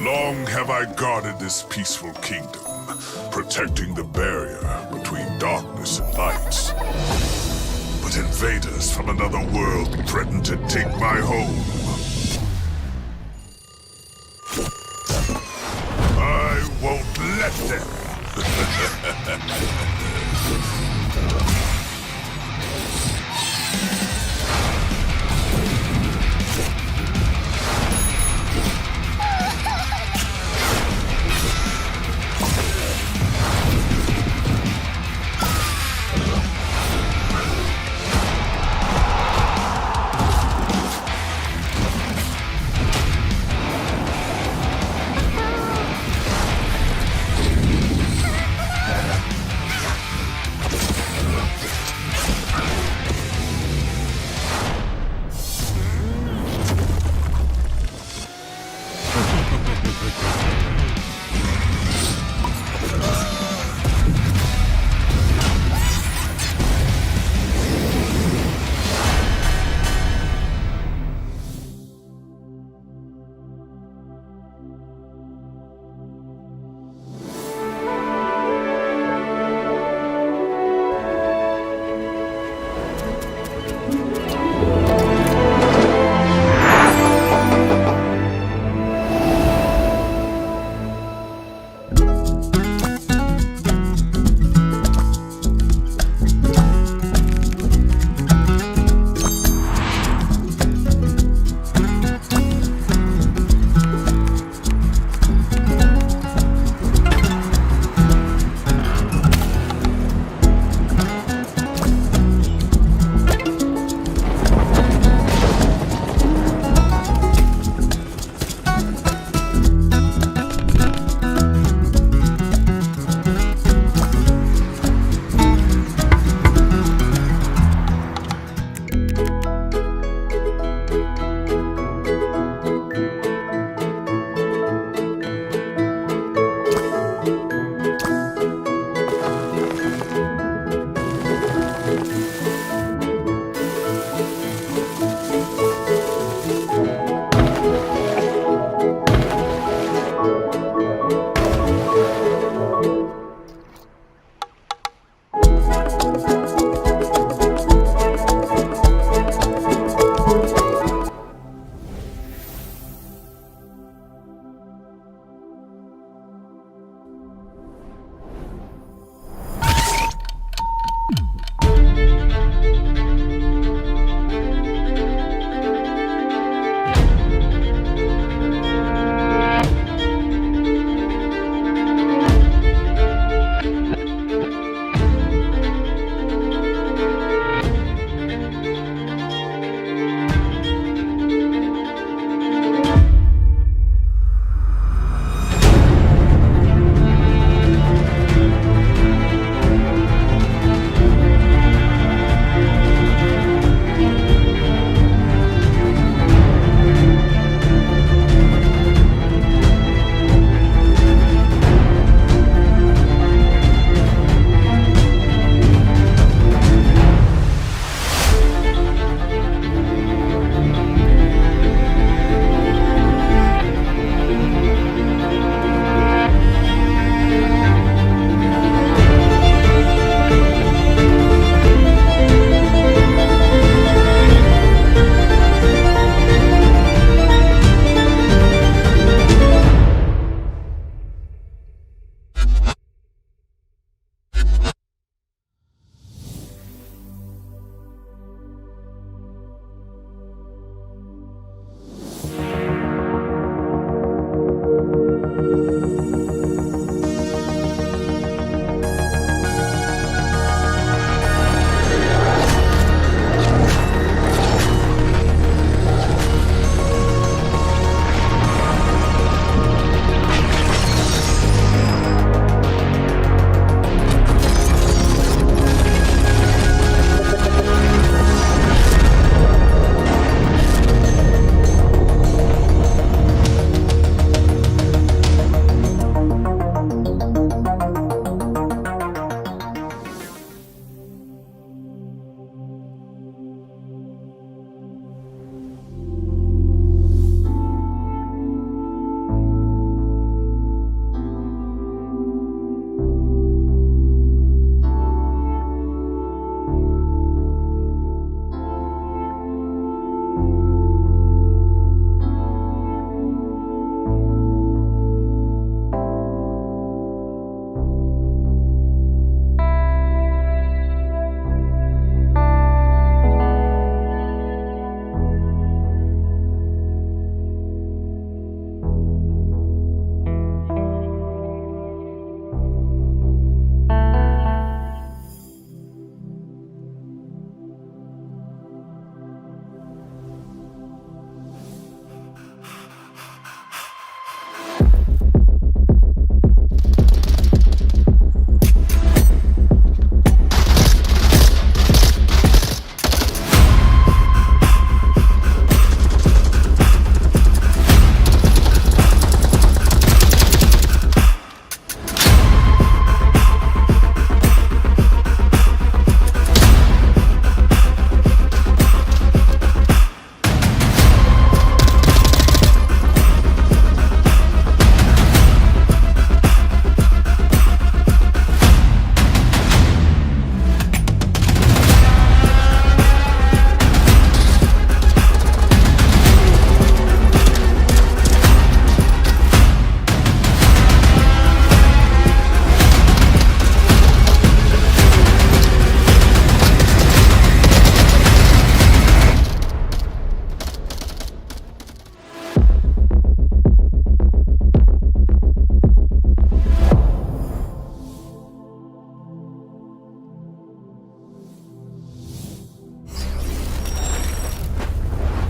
Long have I guarded this peaceful kingdom, protecting the barrier between darkness and light. But invaders from another world threaten to take my home. I won't let them.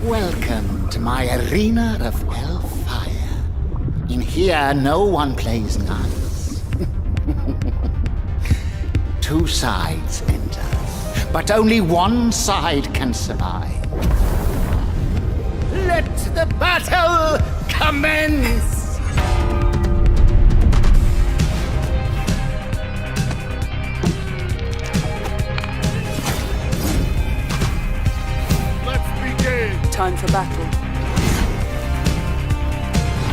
Welcome to my arena of hellfire. In here, no one plays nuns. Two sides enter, but only one side can survive. Let the battle commence! Time for battle.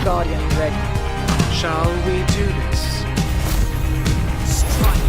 Guardian ready. Shall we do this? Strike.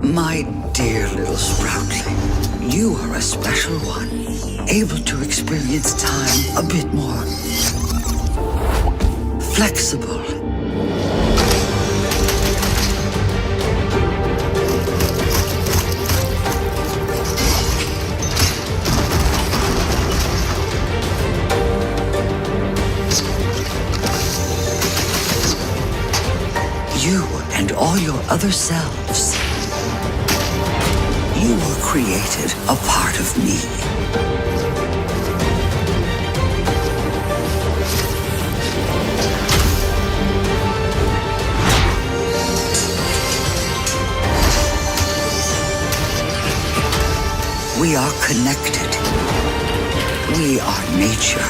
My dear little Sproutling, you are a special one, able to experience time a bit more flexible. You and all your other selves. You were created a part of me. We are connected. We are nature.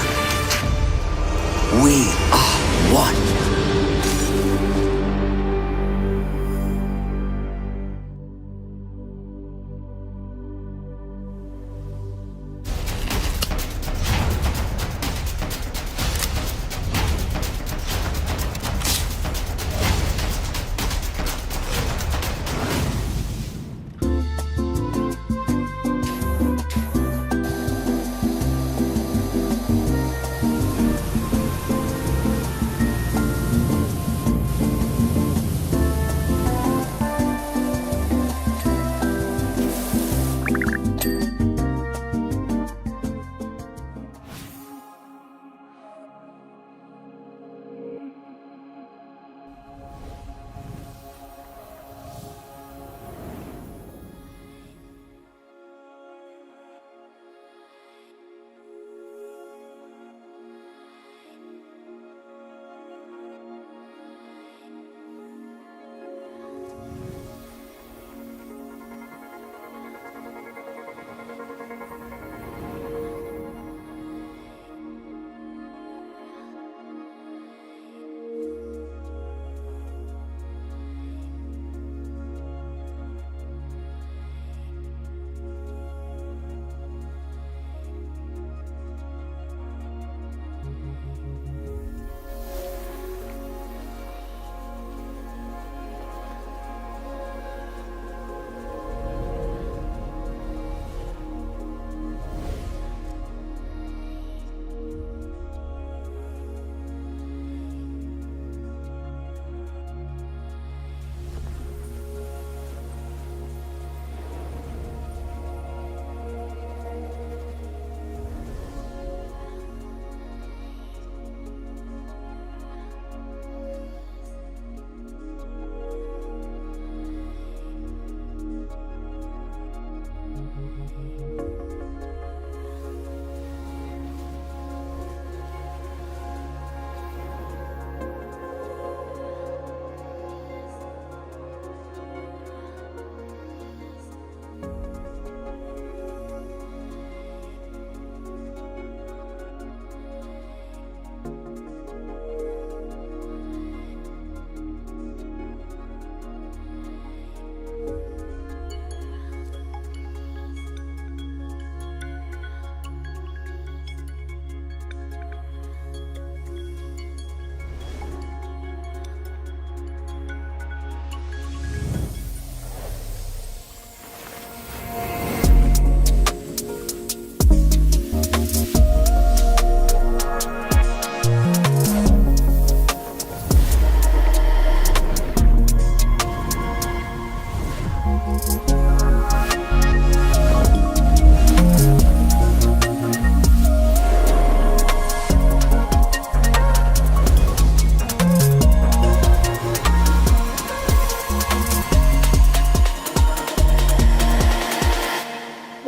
We are one.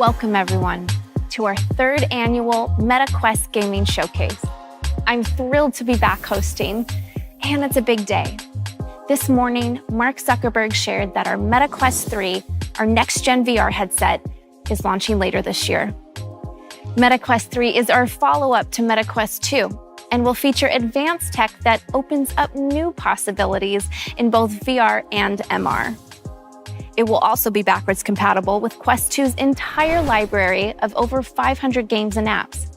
welcome everyone to our third annual MetaQuest Gaming Showcase. I'm thrilled to be back hosting, and it's a big day. This morning, Mark Zuckerberg shared that our MetaQuest 3, our next-gen VR headset, is launching later this year. MetaQuest 3 is our follow-up to MetaQuest 2 and will feature advanced tech that opens up new possibilities in both VR and MR. It will also be backwards compatible with Quest 2's entire library of over 500 games and apps.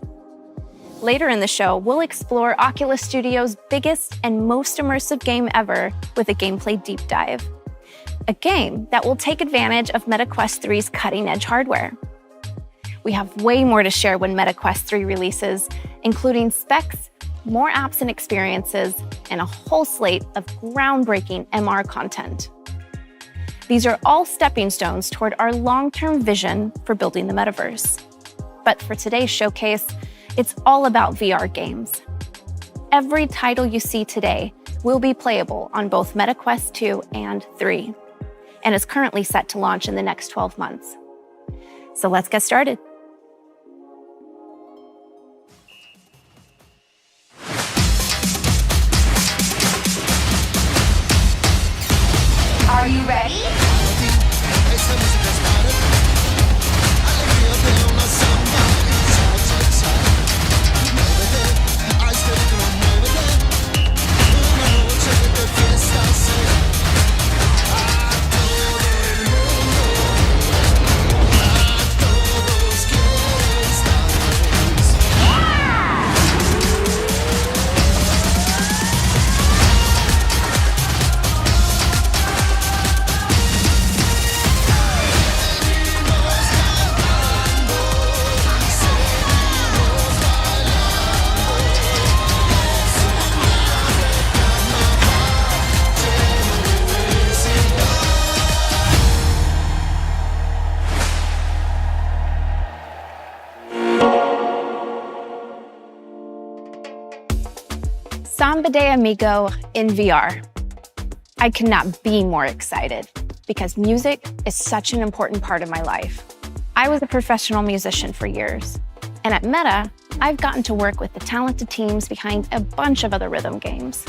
Later in the show, we'll explore Oculus Studio's biggest and most immersive game ever with a gameplay deep dive. A game that will take advantage of MetaQuest 3's cutting-edge hardware. We have way more to share when MetaQuest 3 releases, including specs, more apps and experiences, and a whole slate of groundbreaking MR content. These are all stepping stones toward our long-term vision for building the metaverse. But for today's showcase, it's all about VR games. Every title you see today will be playable on both MetaQuest 2 and 3, and is currently set to launch in the next 12 months. So let's get started. Are you ready? Samba de Amigo in VR. I could not be more excited because music is such an important part of my life. I was a professional musician for years, and at Meta, I've gotten to work with the talented teams behind a bunch of other rhythm games.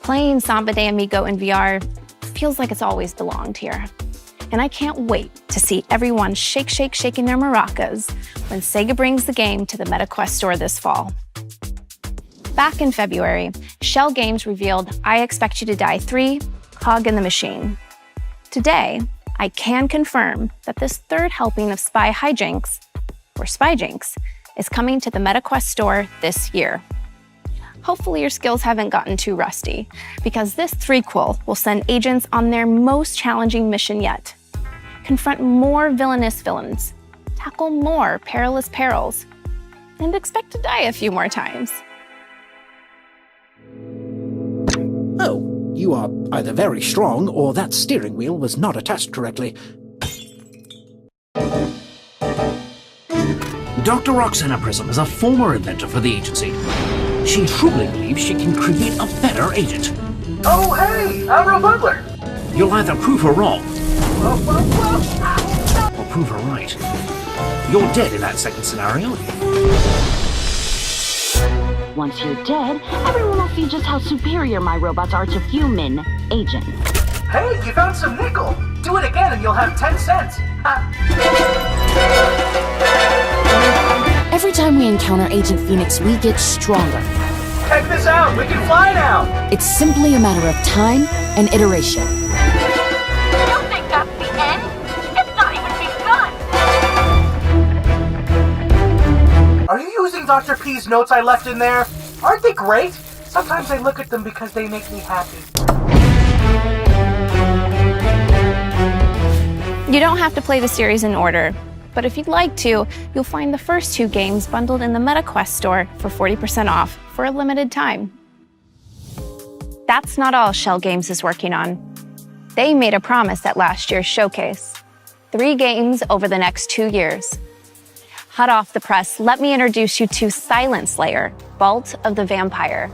Playing Samba de Amigo in VR feels like it's always belonged here, and I can't wait to see everyone shaking their maracas when Sega brings the game to the MetaQuest store this fall. Back in February, Shell Games revealed I Expect You to Die 3, Cog in the Machine. Today, I can confirm that this third helping of Spy Hijinks, or Spyjinks, is coming to the MetaQuest store this year. Hopefully your skills haven't gotten too rusty, because this threequel will send agents on their most challenging mission yet. Confront more villainous villains, tackle more perilous perils, and expect to die a few more times. Oh, you are either very strong or that steering wheel was not attached correctly. Dr. Roxana Prism is a former inventor for the agency. She truly believes she can create a better agent. Oh, hey, I'm Earl Butler. You'll either prove her wrong, or prove her right. You're dead in that second scenario. Once you're dead, everyone will see just how superior my robots are to human agents. Hey, you found some nickel. Do it again and you'll have 10 cents. Every time we encounter Agent Phoenix, we get stronger. Check this out, we can fly now. It's simply a matter of time and iteration. You don't think that's the end? It's not even begun. Are you using Dr. P's notes I left in there? Aren't they great? Sometimes I look at them because they make me happy. You don't have to play the series in order, but if you'd like to, you'll find the first two games bundled in the MetaQuest store for 40% off for a limited time. That's not all Shell Games is working on. They made a promise at last year's showcase. 3 games over the next 2 years. Hot off the press, let me introduce you to Silent Slayer, Vault of the Vampire.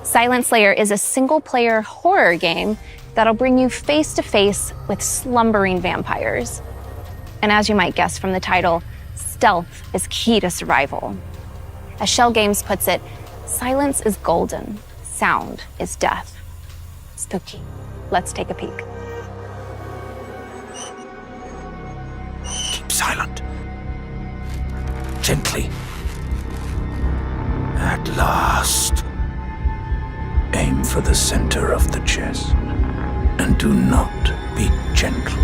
Silent Slayer is a single-player horror game that'll bring you face-to-face with slumbering vampires. And as you might guess from the title, stealth is key to survival. As Shell Games puts it, silence is golden, sound is death. Spooky. Let's take a peek. Keep silent. Gently. At last. Aim for the center of the chest. And do not be gentle.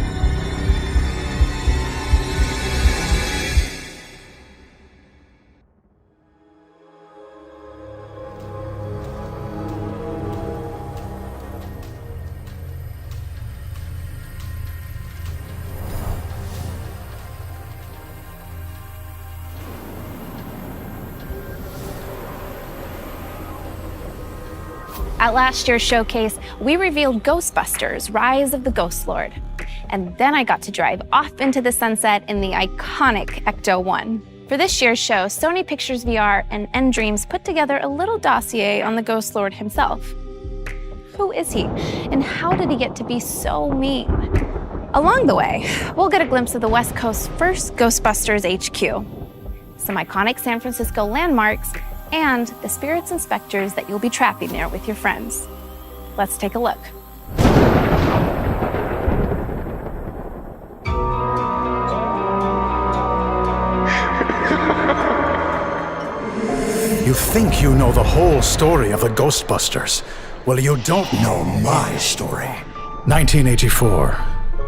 At last year's showcase, we revealed Ghostbusters: Rise of the Ghost Lord. And then I got to drive off into the sunset in the iconic Ecto-1. For this year's show, Sony Pictures VR and nDreams put together a little dossier on the Ghost Lord himself. Who is he, and how did he get to be so mean? Along the way, we'll get a glimpse of the West Coast's first Ghostbusters HQ, some iconic San Francisco landmarks, and the spirits and specters that you'll be trapping there with your friends. Let's take a look. You think you know the whole story of the Ghostbusters. Well, you don't know my story. 1984.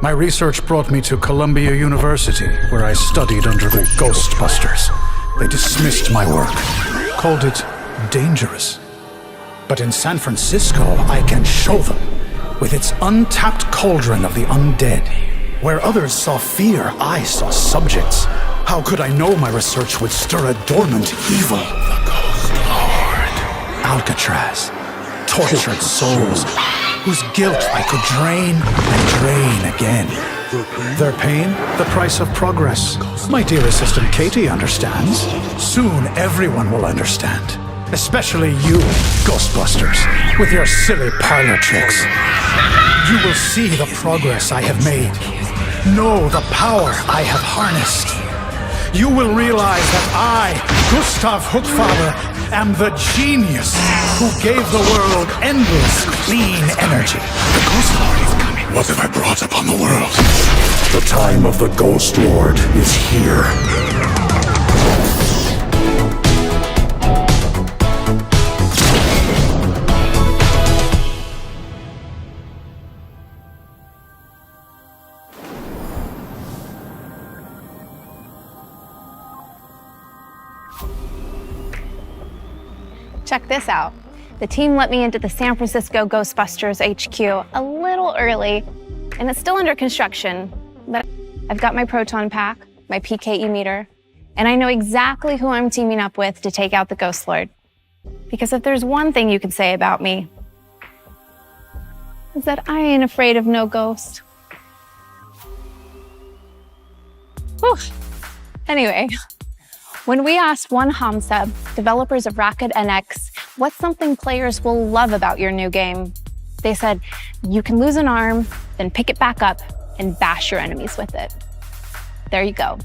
My research brought me to Columbia University, where I studied under the Ghostbusters. They dismissed my work, called it dangerous. But in San Francisco, I can show them, with its untapped cauldron of the undead. Where others saw fear, I saw subjects. How could I know my research would stir a dormant evil? The Ghost Lord. Alcatraz. Tortured souls, whose guilt I could drain and drain again. Their pain, the price of progress. My dear assistant Katie understands. Soon everyone will understand. Especially you, Ghostbusters, with your silly parlor tricks. You will see the progress I have made. Know the power I have harnessed. You will realize that I, Gustav Hookfather, am the genius who gave the world endless clean energy. The Ghost Lord is coming. What have I brought upon the world? The time of the Ghost Lord is here. Check this out. The team let me into the San Francisco Ghostbusters HQ a little early, and it's still under construction, but I've got my proton pack, my PKE meter, and I know exactly who I'm teaming up with to take out the Ghost Lord. Because if there's one thing you can say about me, is that I ain't afraid of no ghost. Whew. Anyway, when we asked One Hamsub, developers of Rocket NX, what's something players will love about your new game, they said, you can lose an arm, then pick it back up and bash your enemies with it. There you go.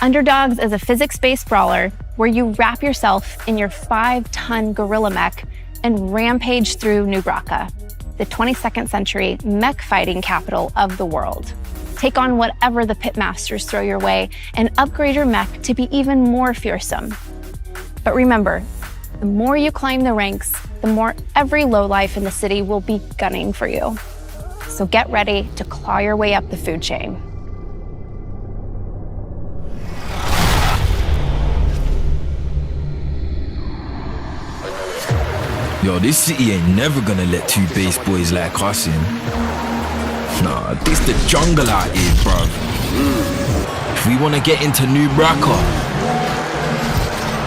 Underdogs is a physics-based brawler where you wrap yourself in your 5-ton gorilla mech and rampage through New Bracca, the 22nd century mech fighting capital of the world. Take on whatever the pitmasters throw your way and upgrade your mech to be even more fearsome. But remember, the more you climb the ranks, the more every lowlife in the city will be gunning for you. So get ready to claw your way up the food chain. Yo, this city ain't never gonna let two base boys like us in. Nah, this the jungle out here, bruv. If we wanna get into New Bracca,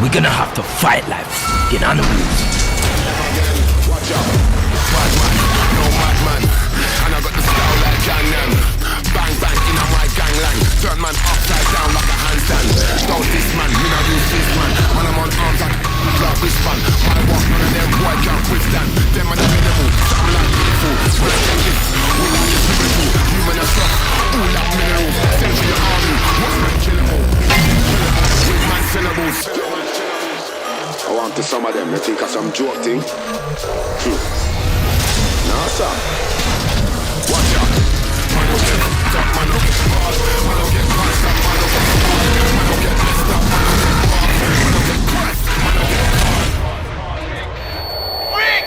we're gonna have to fight like fucking animals. Watch out, bad man, no madman. And I got the style like Gangnam. Bang bang in a my gangland. Turn man upside down like a handstand. Don't this man, me not use this man. When I'm on arms like a wristband. My walk, none of them boy can't withstand. Them are the minimal, something like beautiful. When I take this, we like this beautiful. Human as stuff, all that minerals. Send to your army, warm to some of them. They think of some joke thing. No, sir. Watch out. Man don't get stuck, man don't get ball. Man don't get passed up, man don't get ball. Man don't get messed up, man don't get ball. Man don't get crushed, man don't get ball. Rick!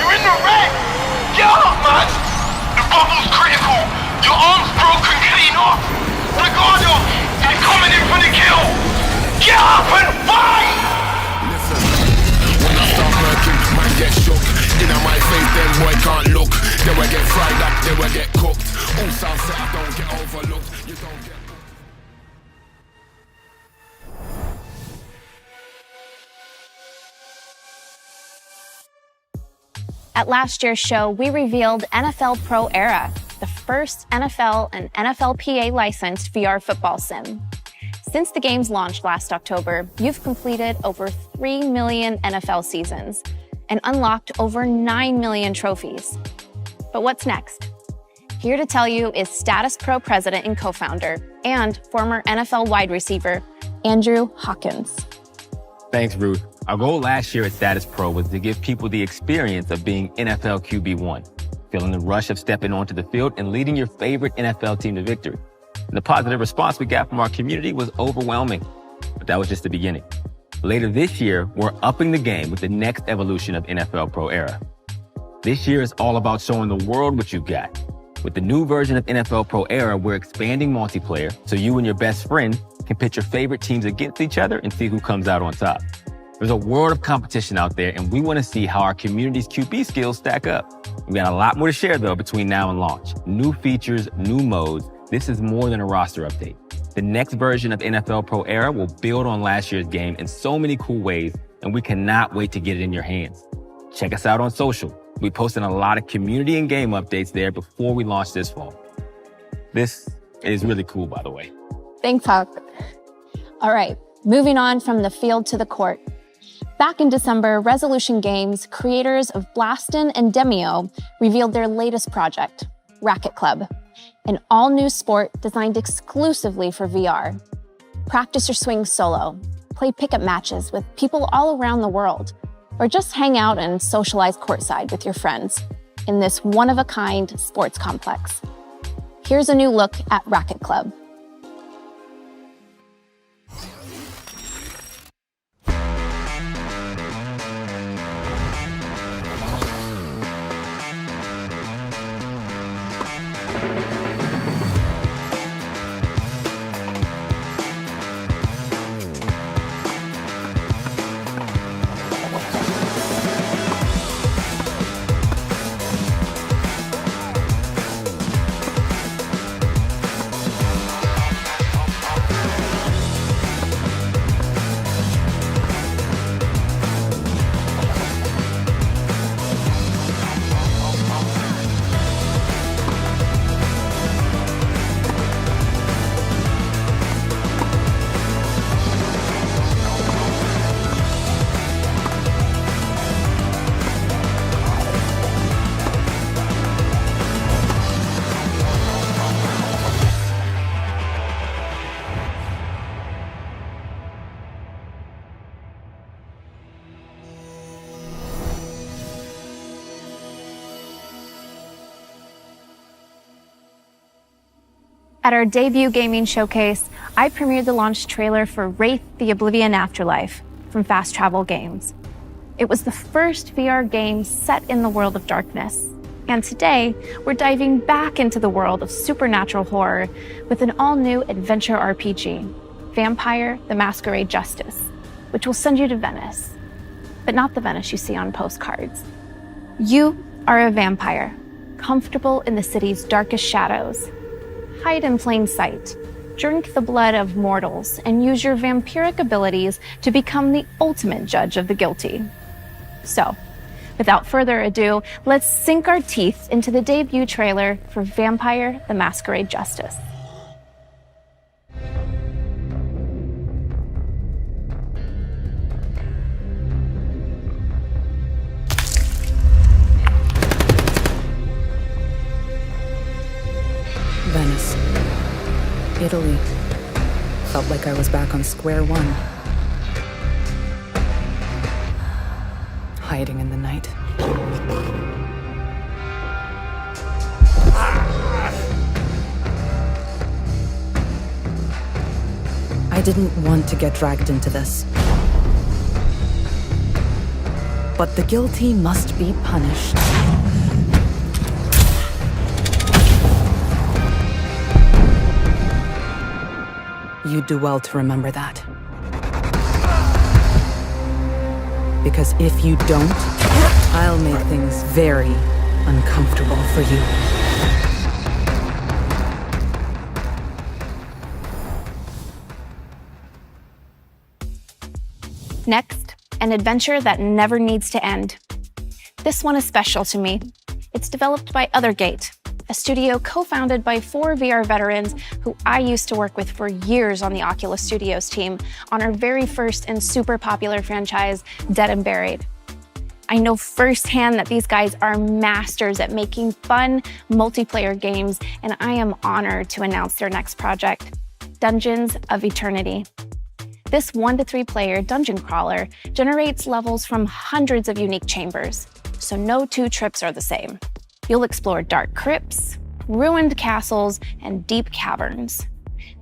You're in the wreck! Get up, man! The bubble's critical! Your arm's broken clean off! Ricardo! They're coming in for the kill! Get up and fight! Listen, when I start working, man get shook. In my face, them boy can't look. They will get fried up, they will get cooked. All South set, I don't get overlooked. You don't get... At last year's show, we revealed NFL Pro Era, the first NFL and NFLPA licensed VR football sim. Since the games launched last October, you've completed over 3 million NFL seasons and unlocked over 9 million trophies. But what's next? Here to tell you is Status Pro president and co-founder and former NFL wide receiver, Andrew Hawkins. Thanks, Ruth. Our goal last year at Status Pro was to give people the experience of being NFL QB1, feeling the rush of stepping onto the field and leading your favorite NFL team to victory. And the positive response we got from our community was overwhelming, but that was just the beginning. Later this year, we're upping the game with the next evolution of NFL Pro Era. This year is all about showing the world what you've got. With the new version of NFL Pro Era, we're expanding multiplayer so you and your best friend can pit your favorite teams against each other and see who comes out on top. There's a world of competition out there, and we want to see how our community's QB skills stack up. We got a lot more to share, though, between now and launch. New features, new modes. This is more than a roster update. The next version of NFL Pro Era will build on last year's game in so many cool ways, and we cannot wait to get it in your hands. Check us out on social. We're posting a lot of community and game updates there before we launch this fall. This is really cool, by the way. Thanks, Hawk. All right, moving on from the field to the court. Back in December, Resolution Games, creators of Blastin' and Demio, revealed their latest project, Racket Club, an all-new sport designed exclusively for VR. Practice your swing solo, play pickup matches with people all around the world, or just hang out and socialize courtside with your friends in this one-of-a-kind sports complex. Here's a new look at Racket Club. At our debut gaming showcase, I premiered the launch trailer for Wraith: The Oblivion Afterlife from Fast Travel Games. It was the first VR game set in the world of darkness. And today, we're diving back into the world of supernatural horror with an all-new adventure RPG, Vampire: The Masquerade Justice, which will send you to Venice, but not the Venice you see on postcards. You are a vampire, comfortable in the city's darkest shadows. Hide in plain sight, drink the blood of mortals, and use your vampiric abilities to become the ultimate judge of the guilty. So, without further ado, let's sink our teeth into the debut trailer for Vampire: The Masquerade Justice. Venice. Italy. Felt like I was back on square one. hiding in the night. I didn't want to get dragged into this. But the guilty must be punished. You do well to remember that. Because if you don't, I'll make things very uncomfortable for you. Next, an adventure that never needs to end. This one is special to me. It's developed by Othergate, a studio co-founded by 4 VR veterans who I used to work with for years on the Oculus Studios team on our very first and super popular franchise, Dead and Buried. I know firsthand that these guys are masters at making fun multiplayer games, and I am honored to announce their next project, Dungeons of Eternity. This 1 to 3 player dungeon crawler generates levels from hundreds of unique chambers, so no 2 trips are the same. You'll explore dark crypts, ruined castles, and deep caverns.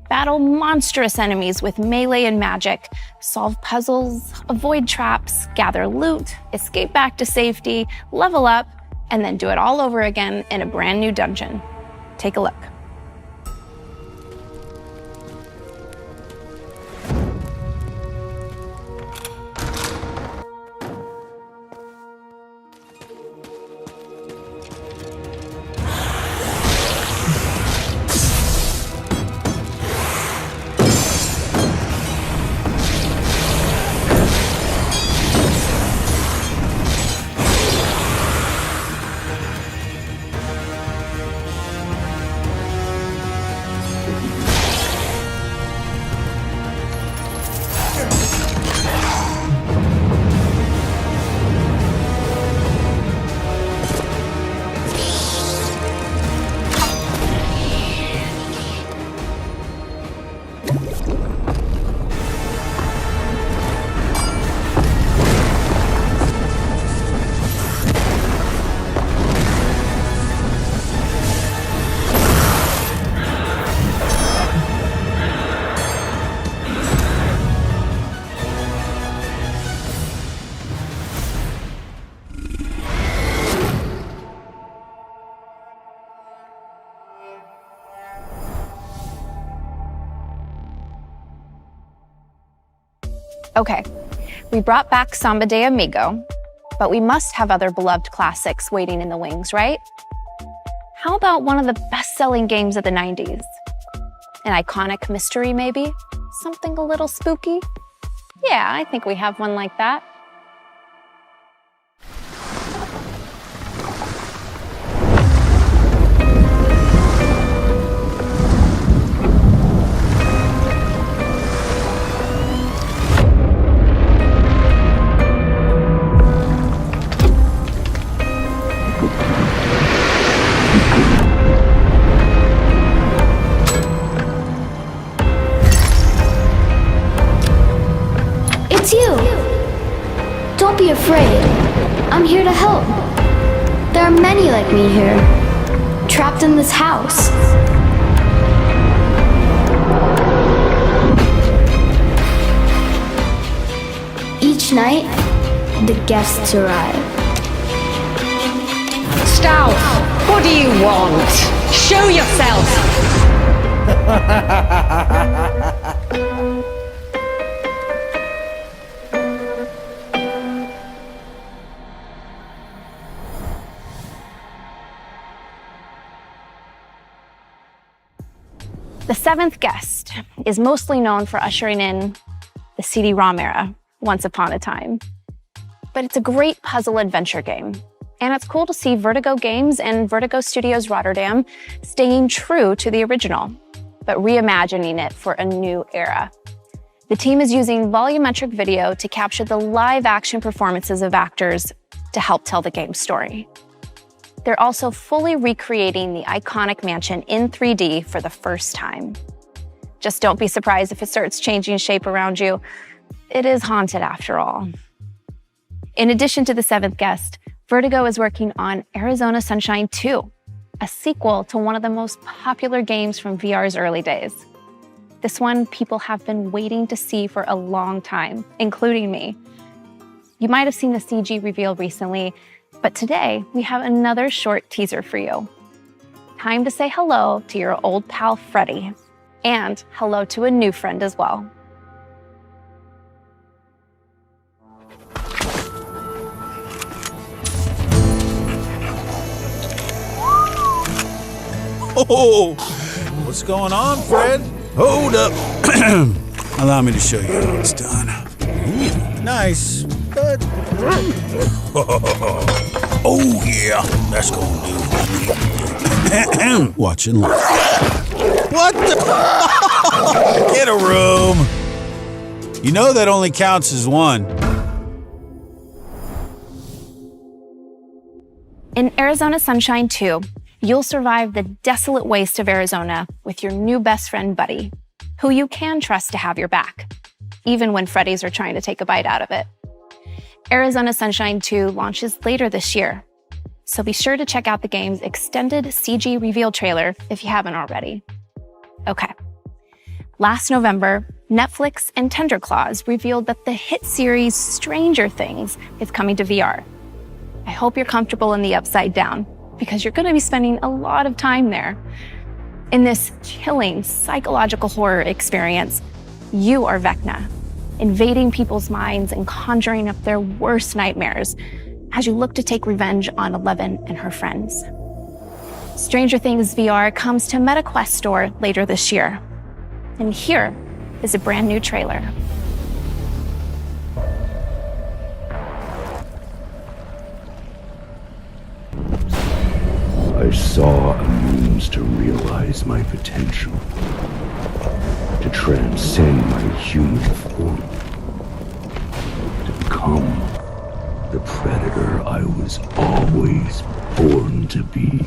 Battle monstrous enemies with melee and magic, solve puzzles, avoid traps, gather loot, escape back to safety, level up, and then do it all over again in a brand new dungeon. Take a look. Okay, we brought back Samba de Amigo, but we must have other beloved classics waiting in the wings, right? How about one of the best-selling games of the 90s? An iconic mystery, maybe? Something a little spooky? Yeah, I think we have one like that. It's you! Don't be afraid. I'm here to help. There are many like me here, trapped in this house. Each night, the guests arrive. Stout, what do you want? Show yourself! The 7th guest is mostly known for ushering in the CD-ROM era, once upon a time. But it's a great puzzle adventure game. And it's cool to see Vertigo Games and Vertigo Studios Rotterdam staying true to the original, but reimagining it for a new era. The team is using volumetric video to capture the live-action performances of actors to help tell the game's story. They're also fully recreating the iconic mansion in 3D for the first time. Just don't be surprised if it starts changing shape around you. It is haunted after all. In addition to The Seventh Guest, Vertigo is working on Arizona Sunshine 2, a sequel to one of the most popular games from VR's early days. This one people have been waiting to see for a long time, including me. You might have seen the CG reveal recently, but today we have another short teaser for you. Time to say hello to your old pal Freddy, and hello to a new friend as well. Oh, what's going on, Fred? Hold up. Allow me to show you how it's done. Nice, but... Oh, yeah, that's gonna do. Watch and learn. What the? Get a room. You know that only counts as one. In Arizona Sunshine 2, you'll survive the desolate waste of Arizona with your new best friend, Buddy, who you can trust to have your back, even when Freddy's are trying to take a bite out of it. Arizona Sunshine 2 launches later this year, so be sure to check out the game's extended CG reveal trailer if you haven't already. Okay. Last November, Netflix and Tenderclaws revealed that the hit series Stranger Things is coming to VR. I hope you're comfortable in the Upside Down, because you're going to be spending a lot of time there. In this chilling psychological horror experience, you are Vecna, invading people's minds and conjuring up their worst nightmares as you look to take revenge on Eleven and her friends. Stranger Things VR comes to MetaQuest Store later this year. And here is a brand new trailer. I saw a means to realize my potential, to transcend my human form, to become the predator I was always born to be.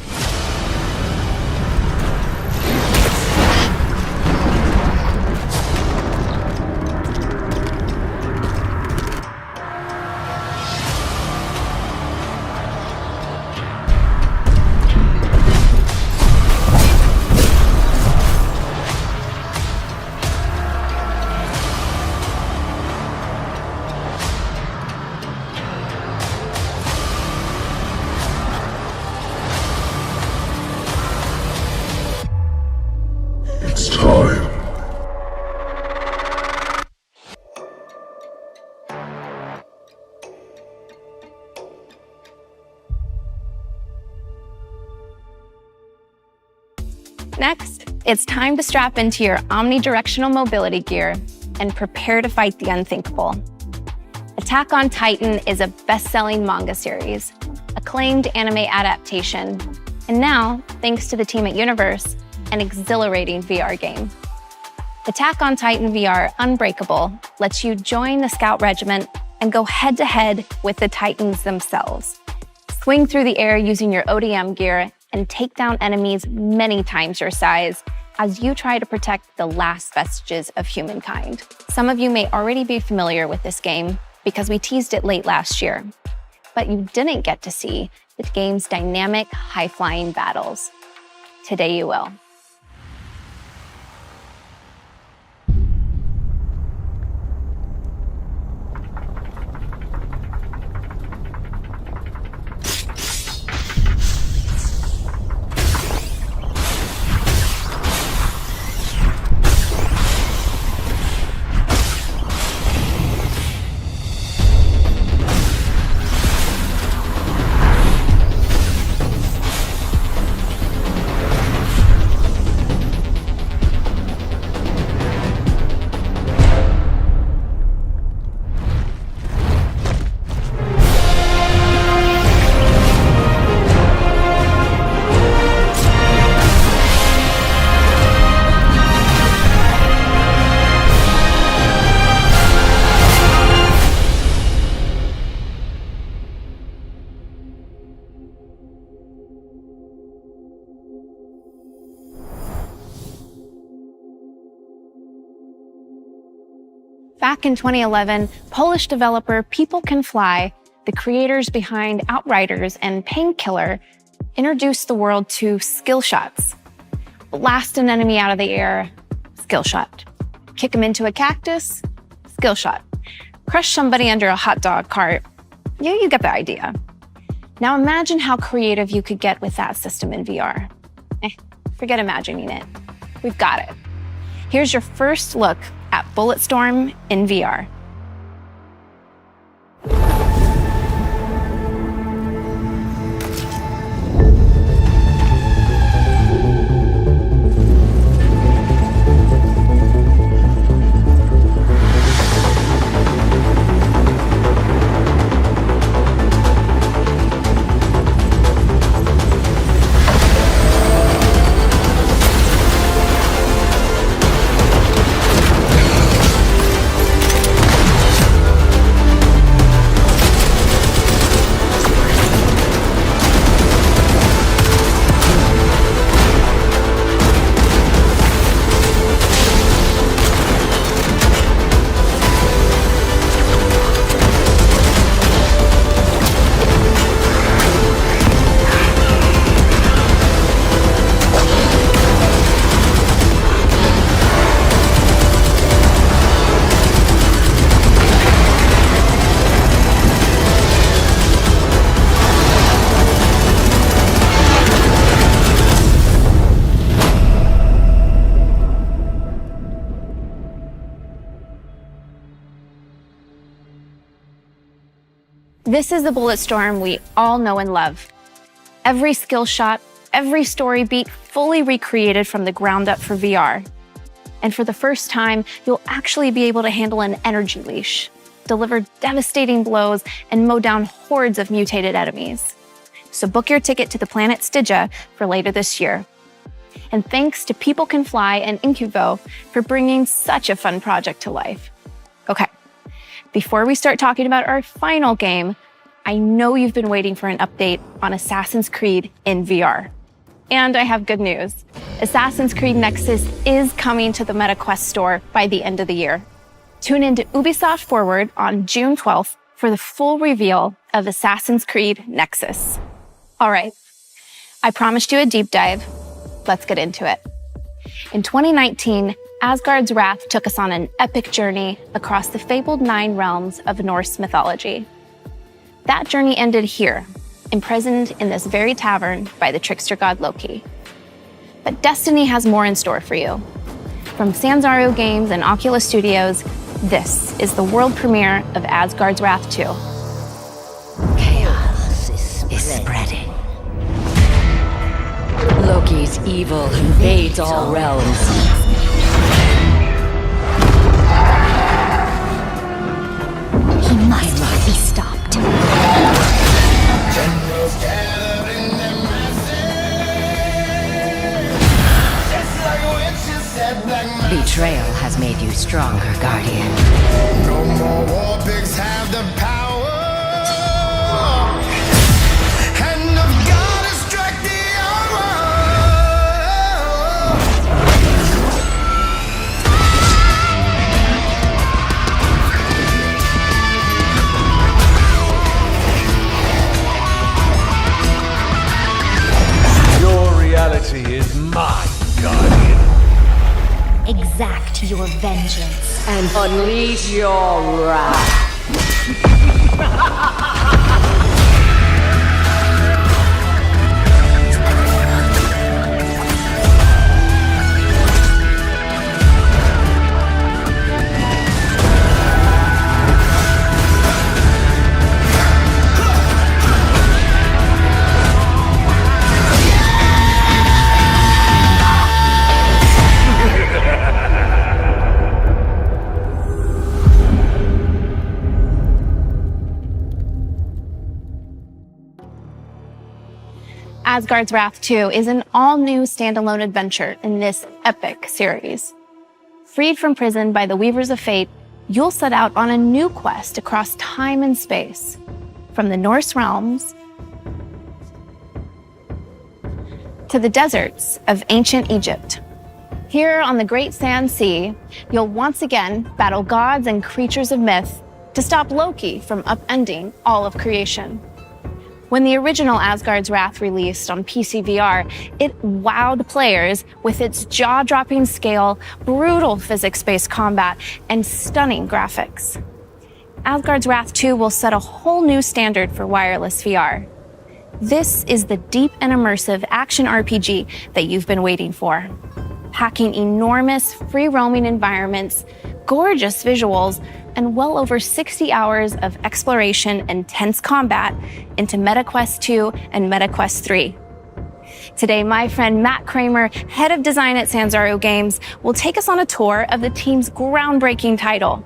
It's time. Next, it's time to strap into your omnidirectional mobility gear and prepare to fight the unthinkable. Attack on Titan is a best-selling manga series, acclaimed anime adaptation, and now, thanks to the team at Universe, an exhilarating VR game. Attack on Titan VR Unbreakable lets you join the Scout Regiment and go head-to-head with the Titans themselves. Swing through the air using your ODM gear and take down enemies many times your size as you try to protect the last vestiges of humankind. Some of you may already be familiar with this game because we teased it late last year, but you didn't get to see the game's dynamic, high-flying battles. Today you will. Back in 2011, Polish developer People Can Fly the creators behind Outriders and Painkiller introduced the world to skill shots. Blast an enemy out of the air, skill shot. Kick him into a cactus, skill shot. Crush somebody under a hot dog cart. Yeah, you get the idea. Now imagine how creative you could get with that system in VR. Forget imagining it. We've got it. Here's your first look at Bulletstorm in VR. This is the Bulletstorm we all know and love. Every skill shot, every story beat fully recreated from the ground up for VR. And for the first time, you'll actually be able to handle an energy leash, deliver devastating blows, and mow down hordes of mutated enemies. So book your ticket to the planet Stygia for later this year. And thanks to People Can Fly and Incuvo for bringing such a fun project to life. Okay, before we start talking about our final game, I know you've been waiting for an update on Assassin's Creed in VR. And I have good news. Assassin's Creed Nexus is coming to the MetaQuest store by the end of the year. Tune into Ubisoft Forward on June 12th for the full reveal of Assassin's Creed Nexus. All right, I promised you a deep dive. Let's get into it. In 2019, Asgard's Wrath took us on an epic journey across the fabled 9 realms of Norse mythology. That journey ended here, imprisoned in this very tavern by the trickster god Loki. But Destiny has more in store for you. From Sanzaru Games and Oculus Studios, this is the world premiere of Asgard's Wrath 2. Chaos is spreading. Loki's evil invades all realms. He must be stopped. Betrayal has made you stronger, Guardian. No more war pigs have the power. Hand of God has struck the hour. Your reality is mine, Guardian. Exact your vengeance. And unleash your wrath. Asgard's Wrath 2 is an all-new standalone adventure in this epic series. Freed from prison by the Weavers of Fate, you'll set out on a new quest across time and space, from the Norse realms to the deserts of ancient Egypt. Here on the Great Sand Sea, you'll once again battle gods and creatures of myth to stop Loki from upending all of creation. When the original Asgard's Wrath released on PC VR, it wowed players with its jaw-dropping scale, brutal physics-based combat, and stunning graphics. Asgard's Wrath 2 will set a whole new standard for wireless VR. This is the deep and immersive action RPG that you've been waiting for. Packing enormous, free-roaming environments, gorgeous visuals, and well over 60 hours of exploration and tense combat into MetaQuest 2 and MetaQuest 3. Today, my friend Matt Kramer, head of design at Sanzaru Games, will take us on a tour of the team's groundbreaking title.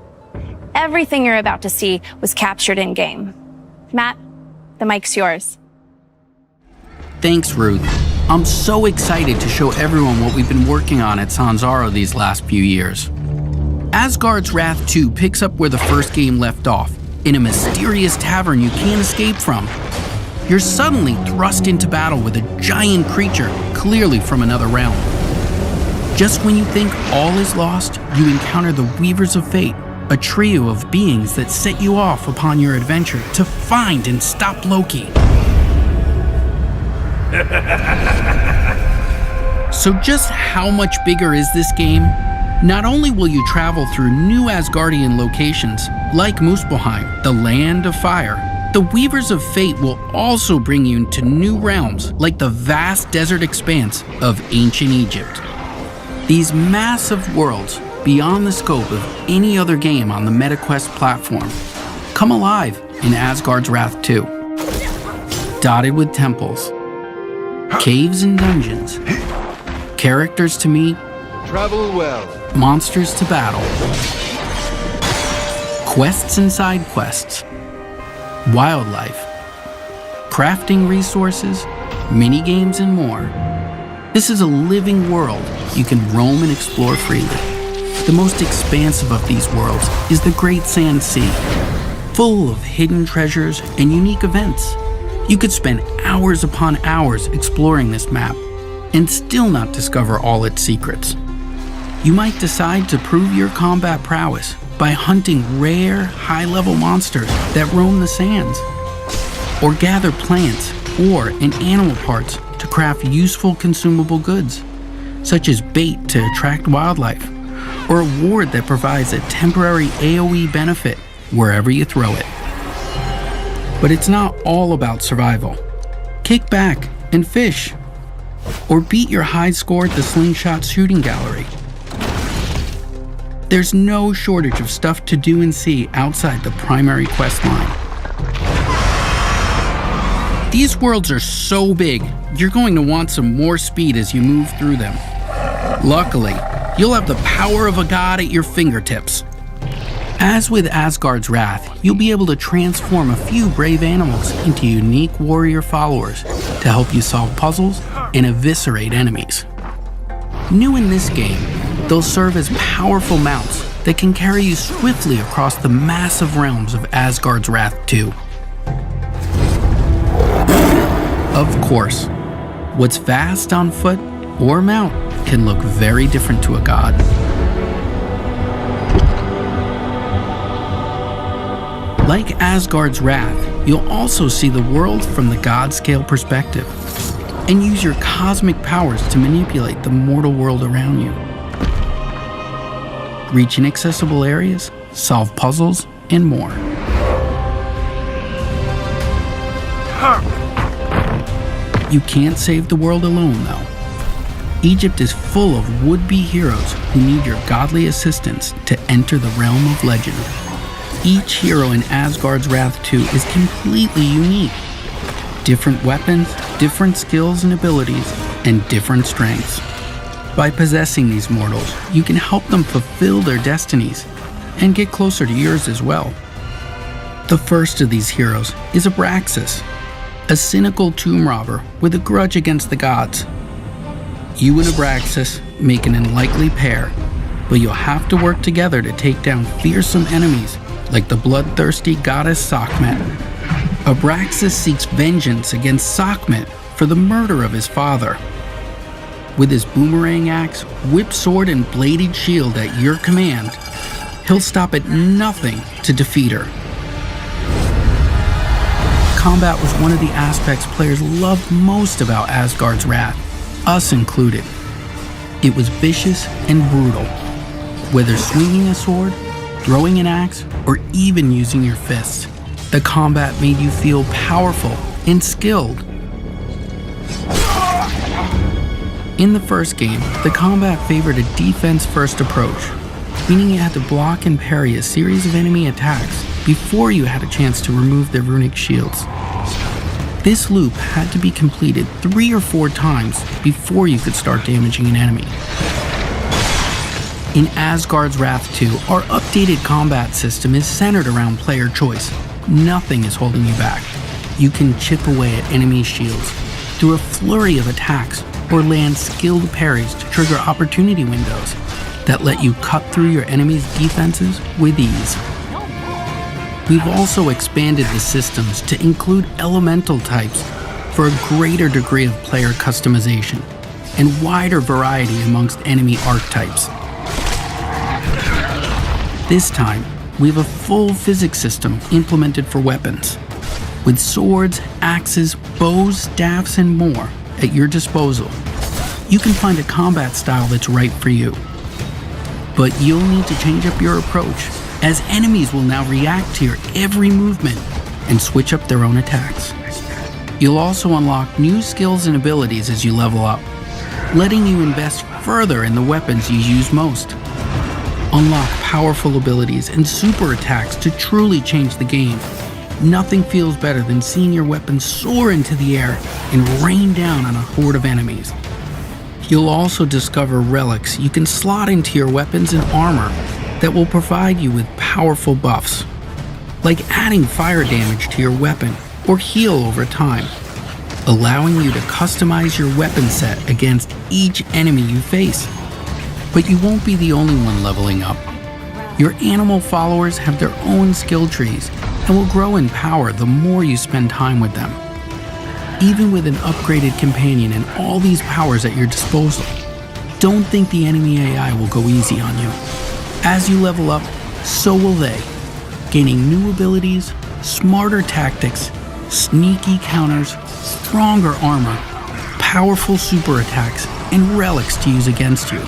Everything you're about to see was captured in-game. Matt, the mic's yours. Thanks, Ruth. I'm so excited to show everyone what we've been working on at Sanzaru these last few years. Asgard's Wrath 2 picks up where the first game left off, in a mysterious tavern you can't escape from. You're suddenly thrust into battle with a giant creature, clearly from another realm. Just when you think all is lost, you encounter the Weavers of Fate, a trio of beings that set you off upon your adventure to find and stop Loki. So just how much bigger is this game? Not only will you travel through new Asgardian locations, like Muspelheim, the Land of Fire, the Weavers of Fate will also bring you into new realms, like the vast desert expanse of ancient Egypt. These massive worlds, beyond the scope of any other game on the MetaQuest platform, come alive in Asgard's Wrath 2. Dotted with temples, caves and dungeons, characters to meet, Travel well. monsters to battle, quests and side quests, wildlife, crafting resources, mini-games and more. This is a living world you can roam and explore freely. The most expansive of these worlds is the Great Sand Sea, full of hidden treasures and unique events. You could spend hours upon hours exploring this map and still not discover all its secrets. You might decide to prove your combat prowess by hunting rare, high-level monsters that roam the sands, or gather plants or and animal parts to craft useful consumable goods, such as bait to attract wildlife, or a ward that provides a temporary AoE benefit wherever you throw it. But it's not all about survival. Kick back and fish, or beat your high score at the Slingshot Shooting Gallery. There's no shortage of stuff to do and see outside the primary quest line. These worlds are so big, you're going to want some more speed as you move through them. Luckily, you'll have the power of a god at your fingertips. As with Asgard's Wrath, you'll be able to transform a few brave animals into unique warrior followers to help you solve puzzles and eviscerate enemies. New in this game, they'll serve as powerful mounts that can carry you swiftly across the massive realms of Asgard's Wrath 2. Of course, what's vast on foot or mount can look very different to a god. Like Asgard's Wrath, you'll also see the world from the god-scale perspective and use your cosmic powers to manipulate the mortal world around you. Reach inaccessible areas, solve puzzles, and more. You can't save the world alone, though. Egypt is full of would-be heroes who need your godly assistance to enter the realm of legend. Each hero in Asgard's Wrath 2 is completely unique. Different weapons, different skills and abilities, and different strengths. By possessing these mortals, you can help them fulfill their destinies and get closer to yours as well. The first of these heroes is Abraxas, a cynical tomb robber with a grudge against the gods. You and Abraxas make an unlikely pair, but you'll have to work together to take down fearsome enemies like the bloodthirsty goddess Sekhmet. Abraxas seeks vengeance against Sekhmet for the murder of his father. With his boomerang axe, whip sword, and bladed shield at your command, He'll stop at nothing to defeat her. Combat was one of the aspects players loved most about Asgard's Wrath, us included. It was vicious and brutal. Whether swinging a sword, throwing an axe, or even using your fists, the combat made you feel powerful and skilled. In the first game, the combat favored a defense-first approach, meaning you had to block and parry a series of enemy attacks before you had a chance to remove their runic shields. This loop had to be completed 3 or 4 times before you could start damaging an enemy. In Asgard's Wrath 2, our updated combat system is centered around player choice. Nothing is holding you back. You can chip away at enemy shields through a flurry of attacks or land skilled parries to trigger opportunity windows that let you cut through your enemy's defenses with ease. We've also expanded the systems to include elemental types for a greater degree of player customization and wider variety amongst enemy archetypes. This time, we have a full physics system implemented for weapons, with swords, axes, bows, staffs, and more at your disposal. You can find a combat style that's right for you. But you'll need to change up your approach, as enemies will now react to your every movement and switch up their own attacks. You'll also unlock new skills and abilities as you level up, letting you invest further in the weapons you use most. Unlock powerful abilities and super attacks to truly change the game. Nothing feels better than seeing your weapon soar into the air and rain down on a horde of enemies. You'll also discover relics you can slot into your weapons and armor that will provide you with powerful buffs, like adding fire damage to your weapon or heal over time, allowing you to customize your weapon set against each enemy you face. But you won't be the only one leveling up. Your animal followers have their own skill trees and will grow in power the more you spend time with them. Even with an upgraded companion and all these powers at your disposal, don't think the enemy AI will go easy on you. As you level up, so will they, gaining new abilities, smarter tactics, sneaky counters, stronger armor, powerful super attacks, and relics to use against you.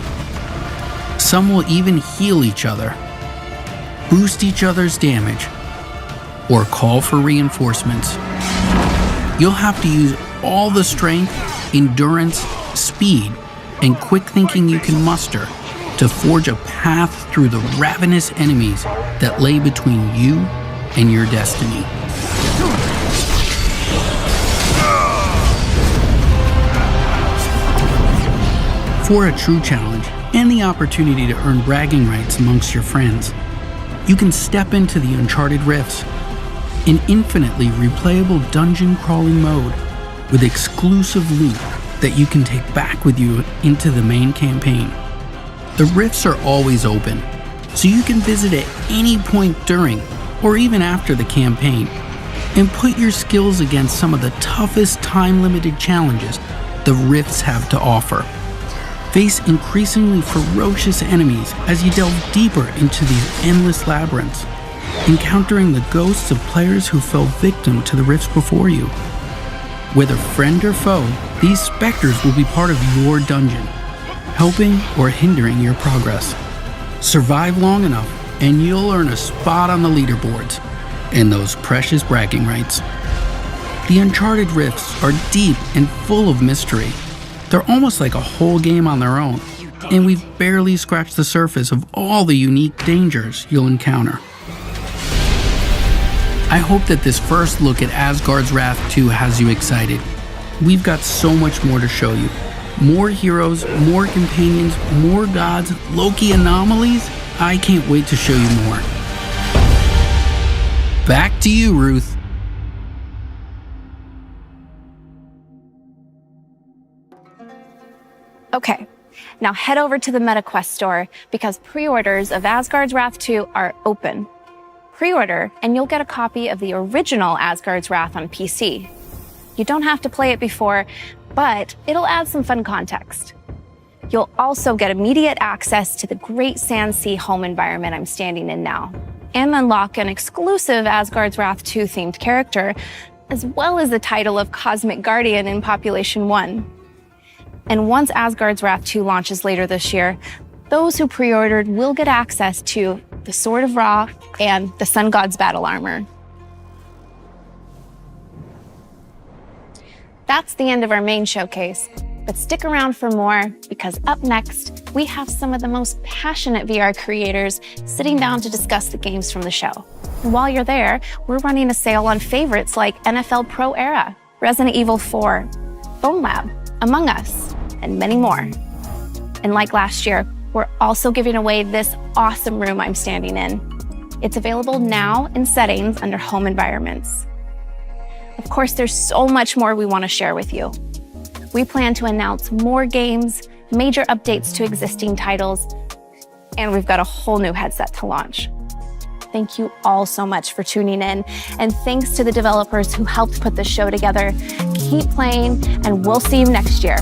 Some will even heal each other, boost each other's damage, or call for reinforcements. You'll have to use all the strength, endurance, speed, and quick thinking you can muster to forge a path through the ravenous enemies that lay between you and your destiny. For a true challenge and the opportunity to earn bragging rights amongst your friends, you can step into the Uncharted Rifts, an infinitely replayable dungeon crawling mode with exclusive loot that you can take back with you into the main campaign. The rifts are always open, so you can visit at any point during or even after the campaign and put your skills against some of the toughest time-limited challenges the rifts have to offer. Face increasingly ferocious enemies as you delve deeper into these endless labyrinths, encountering the ghosts of players who fell victim to the rifts before you. Whether friend or foe, these specters will be part of your dungeon, helping or hindering your progress. Survive long enough, and you'll earn a spot on the leaderboards and those precious bragging rights. The Uncharted Rifts are deep and full of mystery. They're almost like a whole game on their own, and we've barely scratched the surface of all the unique dangers you'll encounter. I hope that this first look at Asgard's Wrath 2 has you excited. We've got so much more to show you. More heroes, more companions, more gods, Loki anomalies. I can't wait to show you more. Back to you, Ruth. Okay, now head over to the MetaQuest store because pre-orders of Asgard's Wrath 2 are open. Pre-order and you'll get a copy of the original Asgard's Wrath on PC. You don't have to play it before, but it'll add some fun context. You'll also get immediate access to the Great Sand Sea home environment I'm standing in now, and unlock an exclusive Asgard's Wrath 2 themed character, as well as the title of Cosmic Guardian in Population 1. And once Asgard's Wrath 2 launches later this year, those who pre-ordered will get access to the Sword of Ra and the Sun God's battle armor. That's the end of our main showcase, but stick around for more, because up next, we have some of the most passionate VR creators sitting down to discuss the games from the show. And while you're there, we're running a sale on favorites like NFL Pro Era, Resident Evil 4, Bone Lab, Among Us, and many more. And like last year, we're also giving away this awesome room I'm standing in. It's available now in settings under Home Environments. Of course, there's so much more we want to share with you. We plan to announce more games, major updates to existing titles, and we've got a whole new headset to launch. Thank you all so much for tuning in, and thanks to the developers who helped put this show together. Keep playing, and we'll see you next year.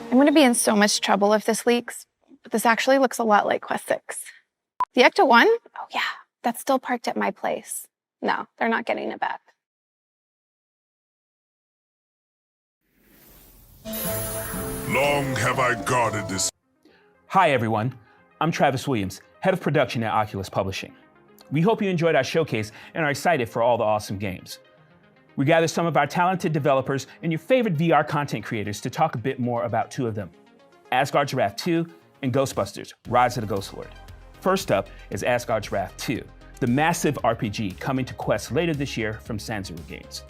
I'm going to be in so much trouble if this leaks, but this actually looks a lot like Quest 6. The Ecto 1? Oh yeah, that's still parked at my place. No, they're not getting it back. Long have I guarded this. Hi everyone, I'm Travis Williams, Head of Production at Oculus Publishing. We hope you enjoyed our showcase and are excited for all the awesome games. We gathered some of our talented developers and your favorite VR content creators to talk a bit more about two of them, Asgard's Wrath 2 and Ghostbusters, Rise of the Ghost Lord. First up is Asgard's Wrath 2, the massive RPG coming to Quest later this year from Sanzero Games.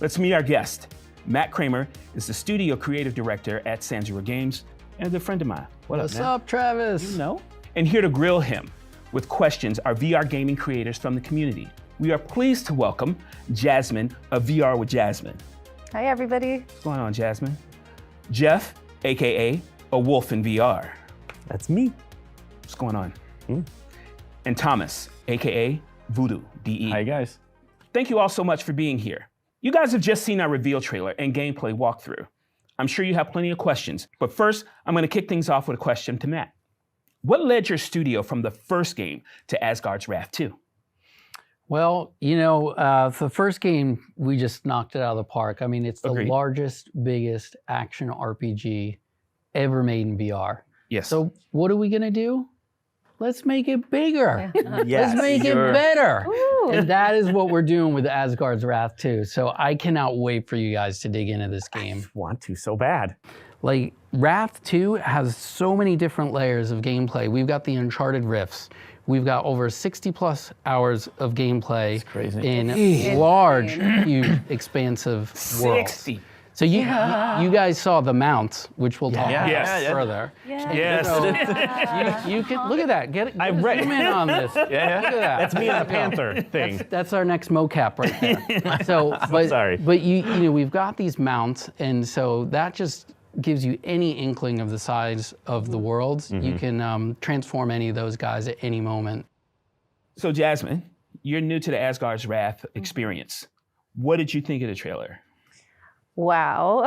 Let's meet our guest. Matt Kramer is the studio creative director at Sanzero Games and a good friend of mine. What's up, Travis? You know? And here to grill him with questions are VR gaming creators from the community. We are pleased to welcome Jasmine of VR with Jasmine. Hi, everybody. What's going on, Jasmine? Jeff, AKA A Wolf in VR. That's me. What's going on? And Thomas, AKA Voodoo, DE. Hi, guys. Thank you all so much for being here. You guys have just seen our reveal trailer and gameplay walkthrough. I'm sure you have plenty of questions, but first, I'm going to kick things off with a question to Matt. What led your studio from the first game to Asgard's Wrath 2? Well, you know, the first game, we just knocked it out of the park. I mean, it's the largest, biggest action RPG ever made in VR. Yes. So what are we going to do? Let's make it bigger. Let's make it better. Ooh. And that is what we're doing with Asgard's Wrath 2. So I cannot wait for you guys to dig into this game. I want to so bad. Like, Wrath 2 has so many different layers of gameplay. We've got the Uncharted Rifts. We've got over 60+ hours of gameplay in large, huge, expansive worlds. 60. So you guys saw the mounts, which we'll talk about further. Yes. So you can look at that. Zoom in on this. Look at that. That's me on the Panther thing. That's our next mocap right there. So, but you know, we've got these mounts, and so that just gives you any inkling of the size of the worlds. You can transform any of those guys at any moment. So Jasmine, you're new to the Asgard's Wrath experience. What did you think of the trailer? Wow,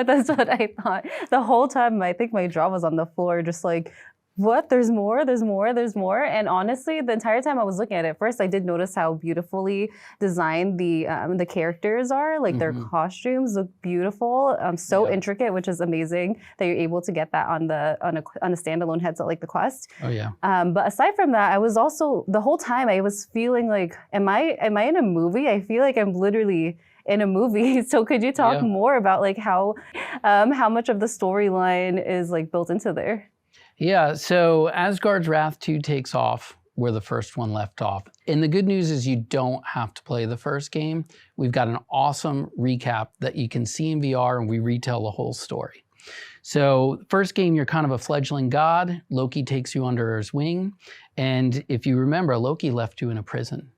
that's what I thought. The whole time, I think my jaw was on the floor, just like, what? There's more, there's more, there's more. And honestly, the entire time I was looking at it, first I did notice how beautifully designed the characters are. Like their costumes look beautiful, so intricate, which is amazing that you're able to get that on a standalone headset like the Quest. Oh yeah. But aside from that, I was also, the whole time I was feeling like, am I in a movie? I feel like I'm literally in a movie. So could you talk more about like how much of the storyline is like built into there? Yeah, so Asgard's Wrath 2 takes off where the first one left off. And the good news is you don't have to play the first game. We've got an awesome recap that you can see in VR, and we retell the whole story. So first game, you're kind of a fledgling god. Loki takes you under his wing. And if you remember, Loki left you in a prison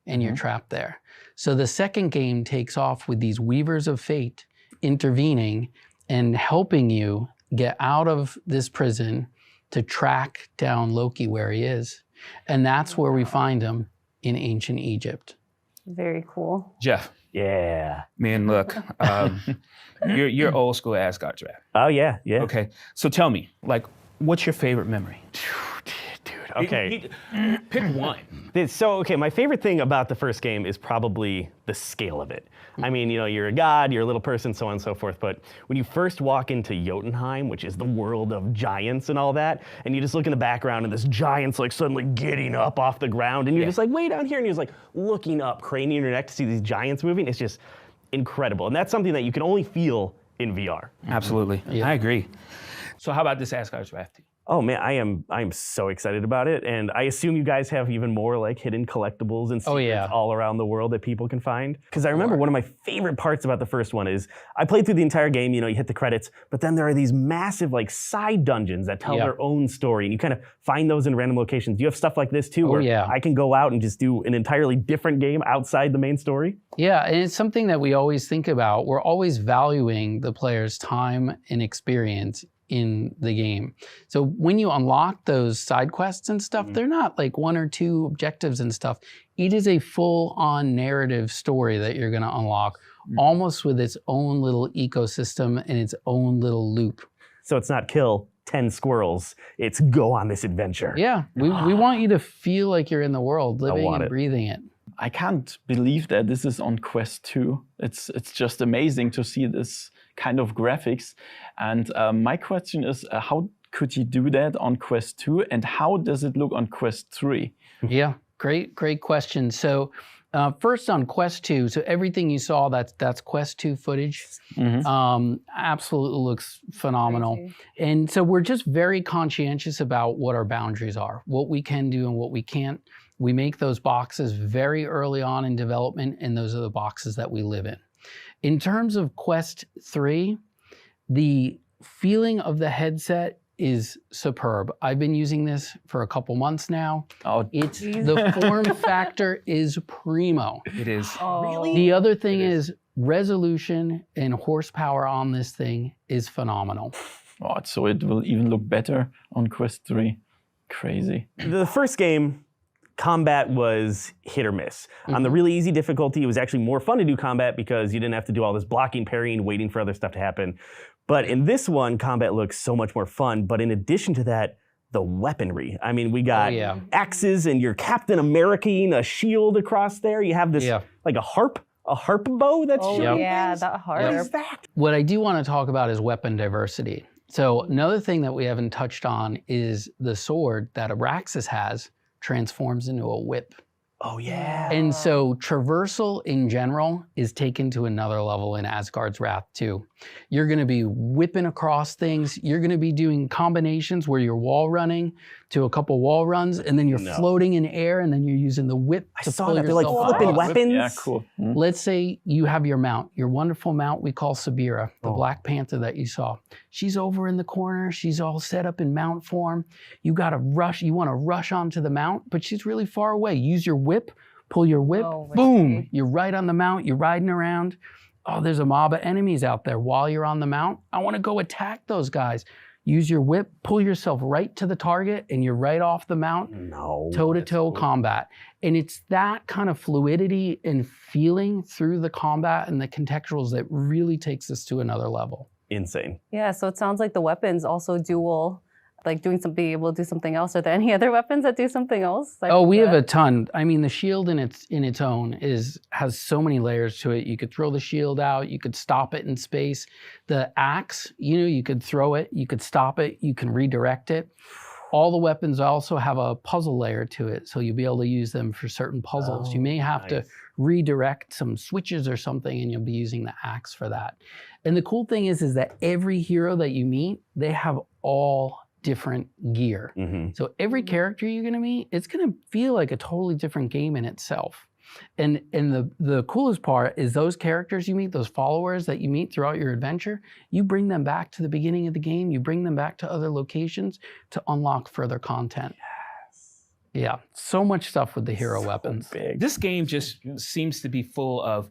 and you're trapped there. So the second game takes off with these Weavers of Fate intervening and helping you get out of this prison to track down Loki where he is. And that's where we find him in ancient Egypt. Very cool. Jeff. Yeah. Man, look, you're old school Asgard draft. Oh, yeah. Okay, so tell me, like, what's your favorite memory? Okay. Pick one. Okay, my favorite thing about the first game is probably the scale of it. I mean, you're a god, you're a little person, so on and so forth, but when you first walk into Jotunheim, which is the world of giants and all that, and you just look in the background and this giant's like suddenly getting up off the ground, and you're just like way down here, and you're just like looking up, craning your neck to see these giants moving, it's just incredible. And that's something that you can only feel in VR. Absolutely, I agree. So how about this Asgard draft? Oh man, I am so excited about it, and I assume you guys have even more like hidden collectibles and secrets all around the world that people can find. Because I remember one of my favorite parts about the first one is I played through the entire game. You hit the credits, but then there are these massive like side dungeons that tell their own story, and you kind of find those in random locations. Do you have stuff like this too, where I can go out and just do an entirely different game outside the main story? Yeah, and it's something that we always think about. We're always valuing the player's time and experience in the game. So when you unlock those side quests and stuff, they're not like 1 or 2 objectives and stuff. It is a full-on narrative story that you're going to unlock, almost with its own little ecosystem and its own little loop. So it's not kill 10 squirrels, it's go on this adventure. Yeah, we want you to feel like you're in the world, living and breathing it. I can't believe that this is on Quest 2. It's just amazing to see this kind of graphics. And my question is, how could you do that on Quest 2, and how does it look on Quest 3? Yeah, great question. So first on Quest 2, so everything you saw, that's Quest 2 footage. Absolutely looks phenomenal. Crazy. And so we're just very conscientious about what our boundaries are, what we can do and what we can't. We make those boxes very early on in development, and those are the boxes that we live in. In terms of Quest 3, the feeling of the headset is superb. I've been using this for a couple months now. It's the form factor is primo. It is. Really? The other thing is resolution and horsepower on this thing is phenomenal. So it will even look better on Quest 3. Crazy. The first game, combat was hit or miss. On the really easy difficulty, it was actually more fun to do combat because you didn't have to do all this blocking, parrying, waiting for other stuff to happen. But in this one, combat looks so much more fun. But in addition to that, the weaponry. I mean, we got axes, and you're Captain America-ing a shield across there. You have this like a harp bow that's shooting things. That harp. What is that? What I do want to talk about is weapon diversity. So another thing that we haven't touched on is the sword that Abraxas has transforms into a whip. Oh yeah. And so traversal in general is taken to another level in Asgard's Wrath too. You're going to be whipping across things. You're going to be doing combinations where you're wall running to a couple wall runs, and then you're floating in air, and then you're using the whip to pull yourself. They're like flipping weapons. Yeah, cool. Let's say you have your mount, your wonderful mount we call Sabira, the Black Panther that you saw. She's over in the corner. She's all set up in mount form. You got to rush. You want to rush onto the mount, but she's really far away. Use your whip, pull your whip, boom. You're right on the mount. You're riding around. Oh, there's a mob of enemies out there while you're on the mount. I want to go attack those guys. Use your whip, pull yourself right to the target, and you're right off the mount, toe-to-toe combat. And it's that kind of fluidity and feeling through the combat and the contextuals that really takes us to another level. Insane. Yeah, so it sounds like the weapons also dual, like being able to do something else. Are there any other weapons that do something else? We have a ton. I mean, the shield in its own has so many layers to it. You could throw the shield out, you could stop it in space. The axe, you could throw it, you could stop it, you can redirect it. All the weapons also have a puzzle layer to it, so you'll be able to use them for certain puzzles. You may have to redirect some switches or something, and you'll be using the axe for that. And the cool thing is that every hero that you meet, they have all different gear. So every character you're going to meet, it's going to feel like a totally different game in itself. And the coolest part is those characters you meet, those followers that you meet throughout your adventure, you bring them back to the beginning of the game, you bring them back to other locations to unlock further content. Yeah, so much stuff with the hero weapons. This game just seems to be full of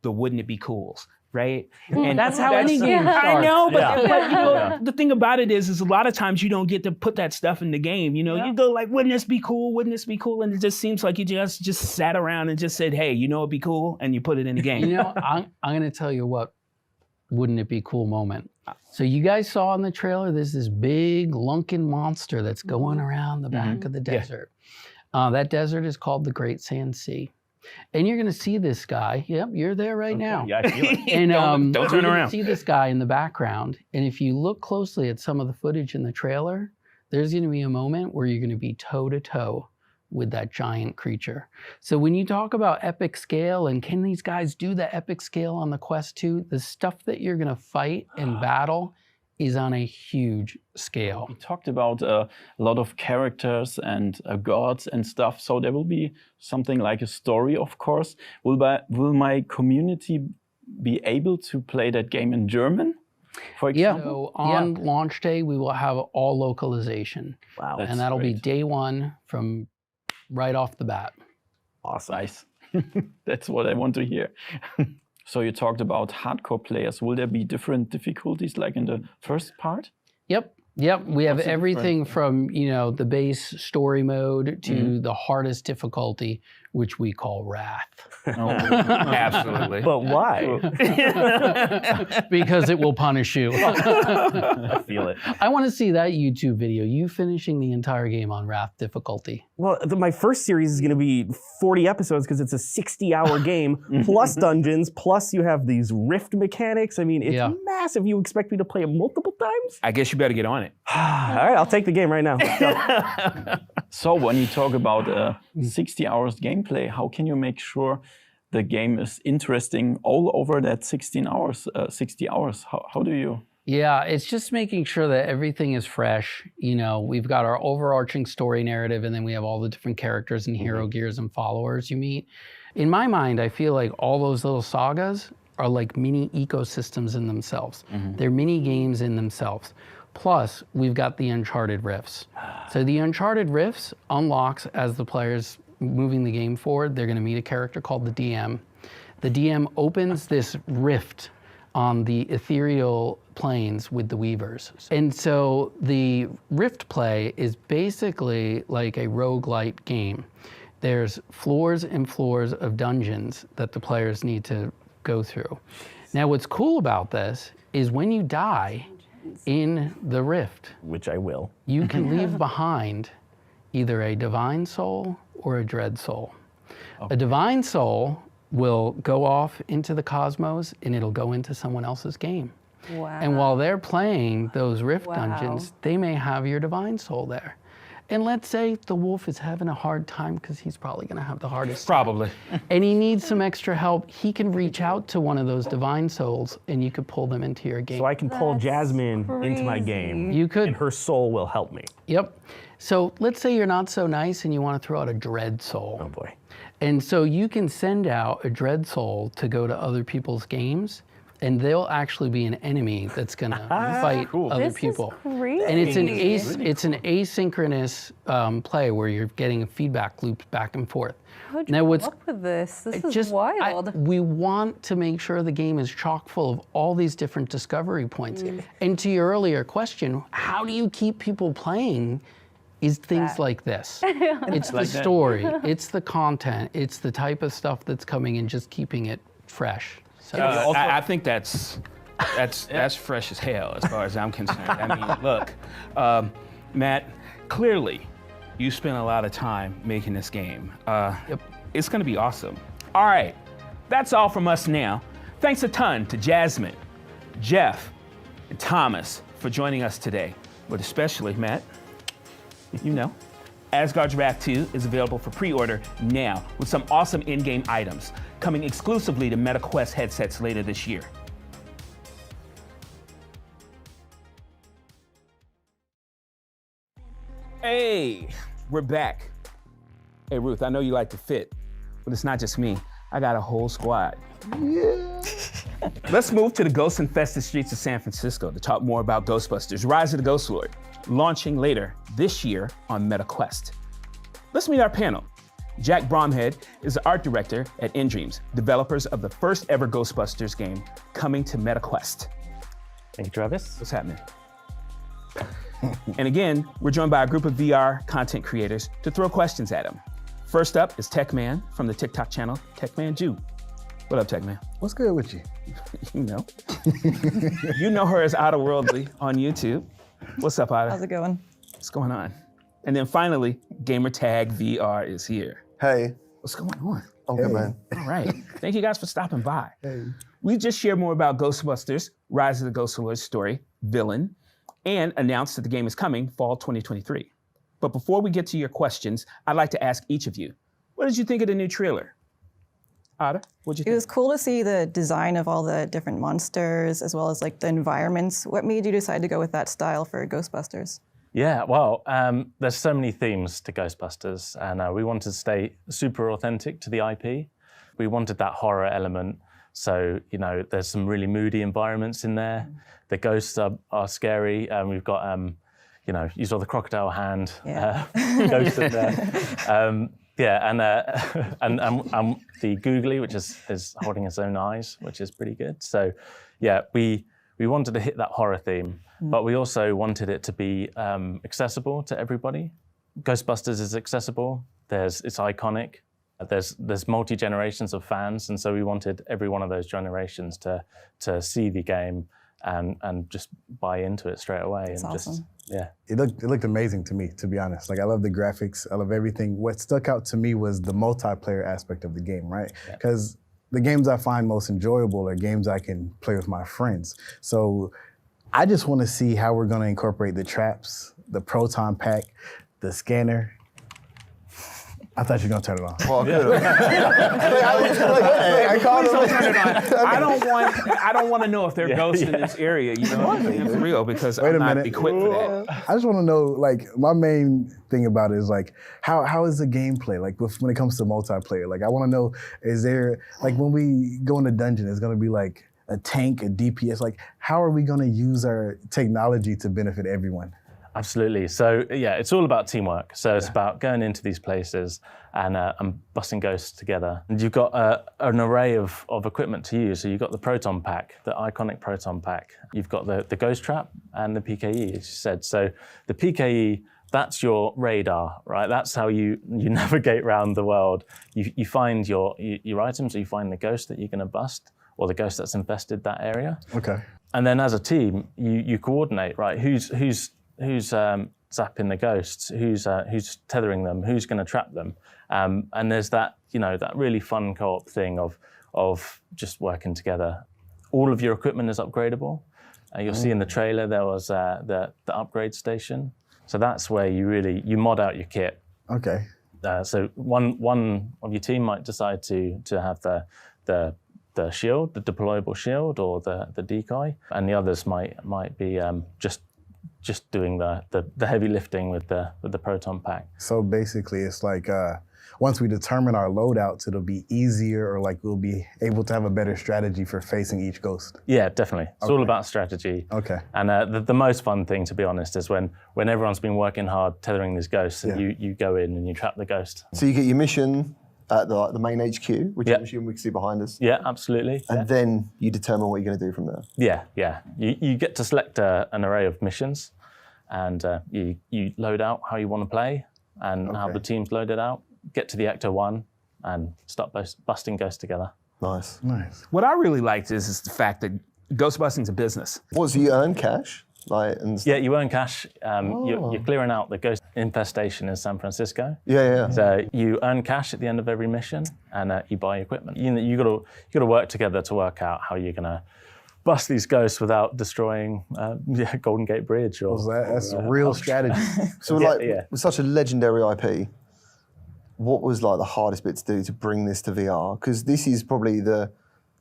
the wouldn't it be cools. right? And that's how any game starts. I know, but, Yeah. but you know, the thing about it is a lot of times you don't get to put that stuff in the game. You know, you go like, wouldn't this be cool? Wouldn't this be cool? And it just seems like you just sat around and just said, hey, you know, it'd be cool, and you put it in the game. You know, I'm going to tell you what, wouldn't it be cool moment. So you guys saw in the trailer, there's this big lunken monster that's going around the back of the desert. That desert is called the Great Sand Sea. And you're going to see this guy. Yep, you're there right now. Yeah, I feel it. And don't turn you're gonna around. see this guy in the background. And if you look closely at some of the footage in the trailer, there's going to be a moment where you're going to be toe-to-toe with that giant creature. So when you talk about epic scale and can these guys do the epic scale on the Quest 2, the stuff that you're going to fight and battle is on a huge scale. We talked about a lot of characters and gods and stuff, so there will be something like a story, of course. Will my community be able to play that game in German, for example? So on launch day, we will have all localization. Wow. And that'll be day one from right off the bat. Awesome. Nice. That's what I want to hear. So you talked about hardcore players. Will there be different difficulties like in the first part? Yep. We have everything from, you know, the base story mode to the hardest difficulty, which we call Wrath. Absolutely. But why? Because it will punish you. I feel it. I want to see that YouTube video, you finishing the entire game on Wrath difficulty. Well, my first series is going to be 40 episodes because it's a 60-hour game, plus dungeons, plus you have these rift mechanics. I mean, it's massive. You expect me to play it multiple times? I guess you better get on it. All right, I'll take the game right now. So when you talk about 60 hours gameplay, how can you make sure the game is interesting all over that 60 hours? How do you? Yeah, it's just making sure that everything is fresh. You know, we've got our overarching story narrative, and then we have all the different characters and hero gears and followers you meet. In my mind, I feel like all those little sagas are like mini ecosystems in themselves. They're mini games in themselves. Plus, we've got the Uncharted Rifts. So the Uncharted Rifts unlocks as the player's moving the game forward. They're going to meet a character called the DM. The DM opens this rift on the ethereal planes with the Weavers. And so the Rift play is basically like a roguelite game. There's floors and floors of dungeons that the players need to go through. Now, what's cool about this is when you die in the Rift, which I will, you can leave behind either a divine soul or a dread soul. A divine soul will go off into the cosmos and it'll go into someone else's game. Wow. And while they're playing those Rift dungeons, they may have your divine soul there. And let's say the wolf is having a hard time because he's probably going to have the hardest Probably. and he needs some extra help. He can reach out to one of those divine souls and you could pull them into your game. So I can pull Jasmine into my game. You could. And her soul will help me. Yep. So let's say you're not so nice and you want to throw out a dread soul. Oh boy. And so you can send out a dread soul to go to other people's games, and they'll actually be an enemy that's going to fight other people. Crazy. And it's an asynchronous play where you're getting a feedback loop back and forth. How'd you come up with this? This is wild. We want to make sure the game is chock full of all these different discovery points. And to your earlier question, how do you keep people playing? Is things like this. It's the story, it's the content, it's the type of stuff that's coming and just keeping it fresh. So I think that's fresh as hell as far as I'm concerned. I mean, look, Matt, clearly you spent a lot of time making this game. It's gonna be awesome. All right, that's all from us now. Thanks a ton to Jasmine, Jeff, and Thomas for joining us today, but especially Matt. You know, Asgard's Wrath 2 is available for pre-order now with some awesome in-game items coming exclusively to MetaQuest headsets later this year. Hey, we're back. Hey Ruth, I know you like to fit, but it's not just me. I got a whole squad. Yeah. Let's move to the ghost-infested streets of San Francisco to talk more about Ghostbusters: Rise of the Ghost Lord, launching later this year on MetaQuest. Let's meet our panel. Jack Bromhead is the art director at InDreams, developers of the first ever Ghostbusters game coming to MetaQuest. Thank you, Travis. What's happening? And again, we're joined by a group of VR content creators to throw questions at him. First up is Techman from the TikTok channel, Techman Jew. What up, Techman? What's good with you? You know. You know her as Otterworldly on YouTube. What's up, Otter? How's it going? What's going on? And then finally, Gamertag VR is here. Hey. What's going on? I'm good, man. All right. Thank you guys for stopping by. Hey. We just shared more about Ghostbusters, Rise of the Ghost Lord story, Villain, and announced that the game is coming fall 2023. But before we get to your questions, I'd like to ask each of you, what did you think of the new trailer? Otter, what'd you think? It was cool to see the design of all the different monsters as well as like the environments. What made you decide to go with that style for Ghostbusters? Yeah, well, there's so many themes to Ghostbusters, and we wanted to stay super authentic to the IP. We wanted that horror element, so there's some really moody environments in there. The ghosts are scary, and we've got you saw the crocodile hand ghost in there. And the googly, which is holding its own eyes, which is pretty good. So yeah, we wanted to hit that horror theme. But we also wanted it to be accessible to everybody. Ghostbusters is accessible. It's iconic. There's multi-generations of fans, and so we wanted every one of those generations to see the game and just buy into it straight away. That's and awesome. It looked amazing to me, to be honest. Like, I love the graphics, I love everything. What stuck out to me was the multiplayer aspect of the game, right? Because the games I find most enjoyable are games I can play with my friends. So I just want to see how we're going to incorporate the traps, the proton pack, the scanner. I thought you were going to turn it on. Well, I don't want to know if they're ghosts in this area, for real, because I'm not equipped for that. I just want to know, like, my main thing about it is, like, how is the gameplay, like, when it comes to multiplayer? Like, I want to know, is there, like, when we go in the dungeon, it's going to be, like, a tank, a DPS, like, how are we going to use our technology to benefit everyone? Absolutely. So yeah, it's all about teamwork. So it's about going into these places and busting ghosts together. And you've got an array of equipment to use. So you've got the proton pack, the iconic proton pack. You've got the ghost trap and the PKE, as you said. So the PKE, that's your radar, right? That's how you navigate around the world. You find your items, or you find the ghost that you're going to bust, or the ghost that's infested that area. Okay. And then as a team, you coordinate, right? Who's zapping the ghosts? Who's tethering them? Who's going to trap them? And there's that that really fun co-op thing of just working together. All of your equipment is upgradable. You'll see in the trailer there was the upgrade station. So that's where you mod out your kit. Okay. So one of your team might decide to have the shield, the deployable shield, or the decoy, and the others might be just doing the heavy lifting with the proton pack. So basically, it's like once we determine our loadouts, it'll be easier, or like we'll be able to have a better strategy for facing each ghost. Yeah, definitely. It's all about strategy. Okay. And the most fun thing, to be honest, is when everyone's been working hard tethering these ghosts, and you go in and you trap the ghost. So you get your mission at the main HQ, which I'm assuming we can see behind us. Yeah, absolutely. And then you determine what you're going to do from there. Yeah. You get to select an array of missions, and you load out how you want to play and how the team's loaded out. Get to the Ecto 1 and start busting ghosts together. Nice. What I really liked is the fact that ghost busting's a business. So you earn cash? Yeah, you earn cash. You're clearing out the ghost infestation in San Francisco. Yeah. So you earn cash at the end of every mission, and you buy equipment. You got to work together to work out how you're gonna bust these ghosts without destroying Golden Gate Bridge. That's a real strategy. So with such a legendary IP, what was like the hardest bit to do to bring this to VR? Because this is probably the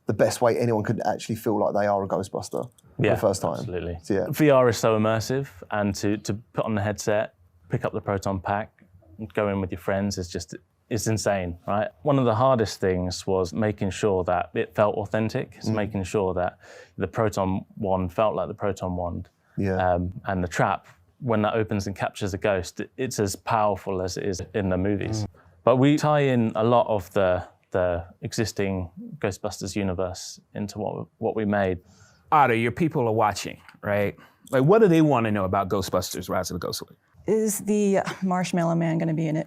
best way anyone could actually feel like they are a Ghostbuster for the first time. Absolutely. So, yeah. VR is so immersive, and to put on the headset, pick up the proton pack, and go in with your friends it's insane, right? One of the hardest things was making sure that it felt authentic. It's making sure that the proton wand felt like the proton wand. Yeah. And the trap, when that opens and captures a ghost, it's as powerful as it is in the movies. But we tie in a lot of the existing Ghostbusters universe into what we made. Otter, your people are watching, right? Like, what do they want to know about Ghostbusters: Rise of the Ghostwood? Is the Marshmallow Man going to be in it?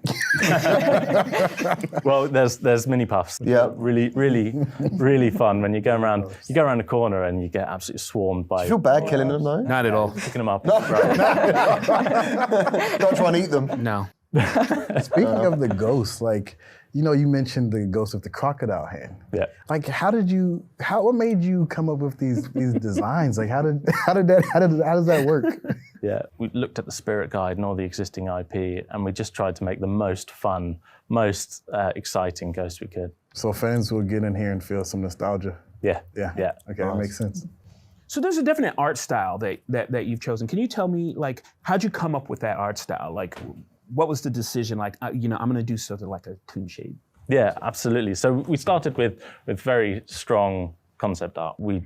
Well, there's mini puffs. Yeah, really fun when you go around the corner and you get absolutely swarmed by. Do you feel bad killing them though? Not at all. Picking them up. Don't try and eat them. No. Speaking of the ghosts, like, you know, you mentioned the ghost with the crocodile hand. Yeah. Like, what made you come up with these designs? Like, how does that work? Yeah, we looked at the spirit guide and all the existing IP, and we just tried to make the most fun, most exciting ghost we could. So fans will get in here and feel some nostalgia. Yeah. Okay, that makes sense. So there's a definite art style that you've chosen. Can you tell me, like, how'd you come up with that art style? Like, what was the decision? Like, I'm going to do something like a clean shade. Yeah, absolutely. So we started with very strong concept art. We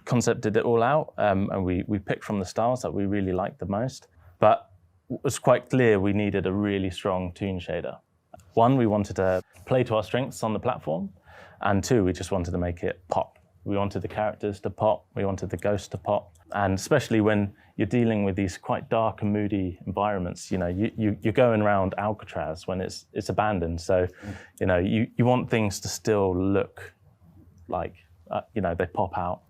concepted it all out, and we picked from the styles that we really liked the most. But it was quite clear we needed a really strong toon shader. One, we wanted to play to our strengths on the platform, and two, we just wanted to make it pop. We wanted the characters to pop, we wanted the ghost to pop, and especially when you're dealing with these quite dark and moody environments, you're going around Alcatraz when it's abandoned, so you want things to still look like they pop out.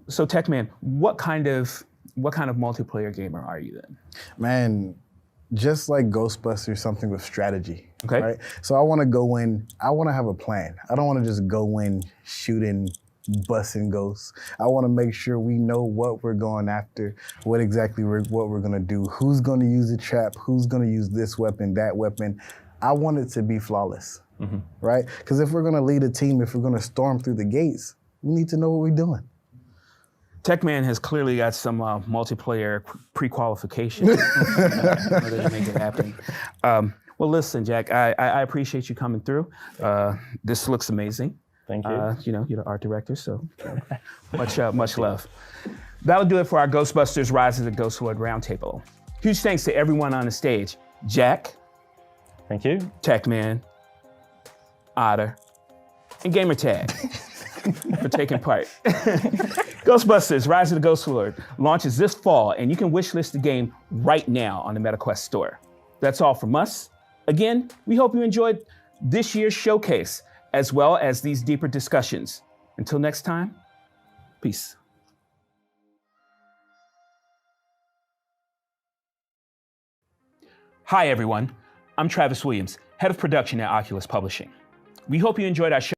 So Techman, what kind of multiplayer gamer are you then? Man, just like Ghostbusters, something with strategy. Okay. Right? So I want to go in, I want to have a plan. I don't want to just go in shooting, busting ghosts. I want to make sure we know what we're going after, what we're going to do, who's going to use the trap, who's going to use this weapon, that weapon. I want it to be flawless, right? Because if we're going to lead a team, if we're going to storm through the gates, we need to know what we're doing. Techman has clearly got some multiplayer pre-qualification in order to make it happen. Well, listen, Jack, I appreciate you coming through. This looks amazing. Thank you. You're the art director, so much love. That'll do it for our Ghostbusters Rise of the Ghostwood Roundtable. Huge thanks to everyone on the stage. Jack. Thank you. Techman, Otter, and Gamertag for taking part. Ghostbusters Rise of the Ghostwood launches this fall, and you can wishlist the game right now on the MetaQuest store. That's all from us. Again, we hope you enjoyed this year's showcase, as well as these deeper discussions. Until next time, peace. Hi, everyone. I'm Travis Williams, head of production at Oculus Publishing. We hope you enjoyed our show.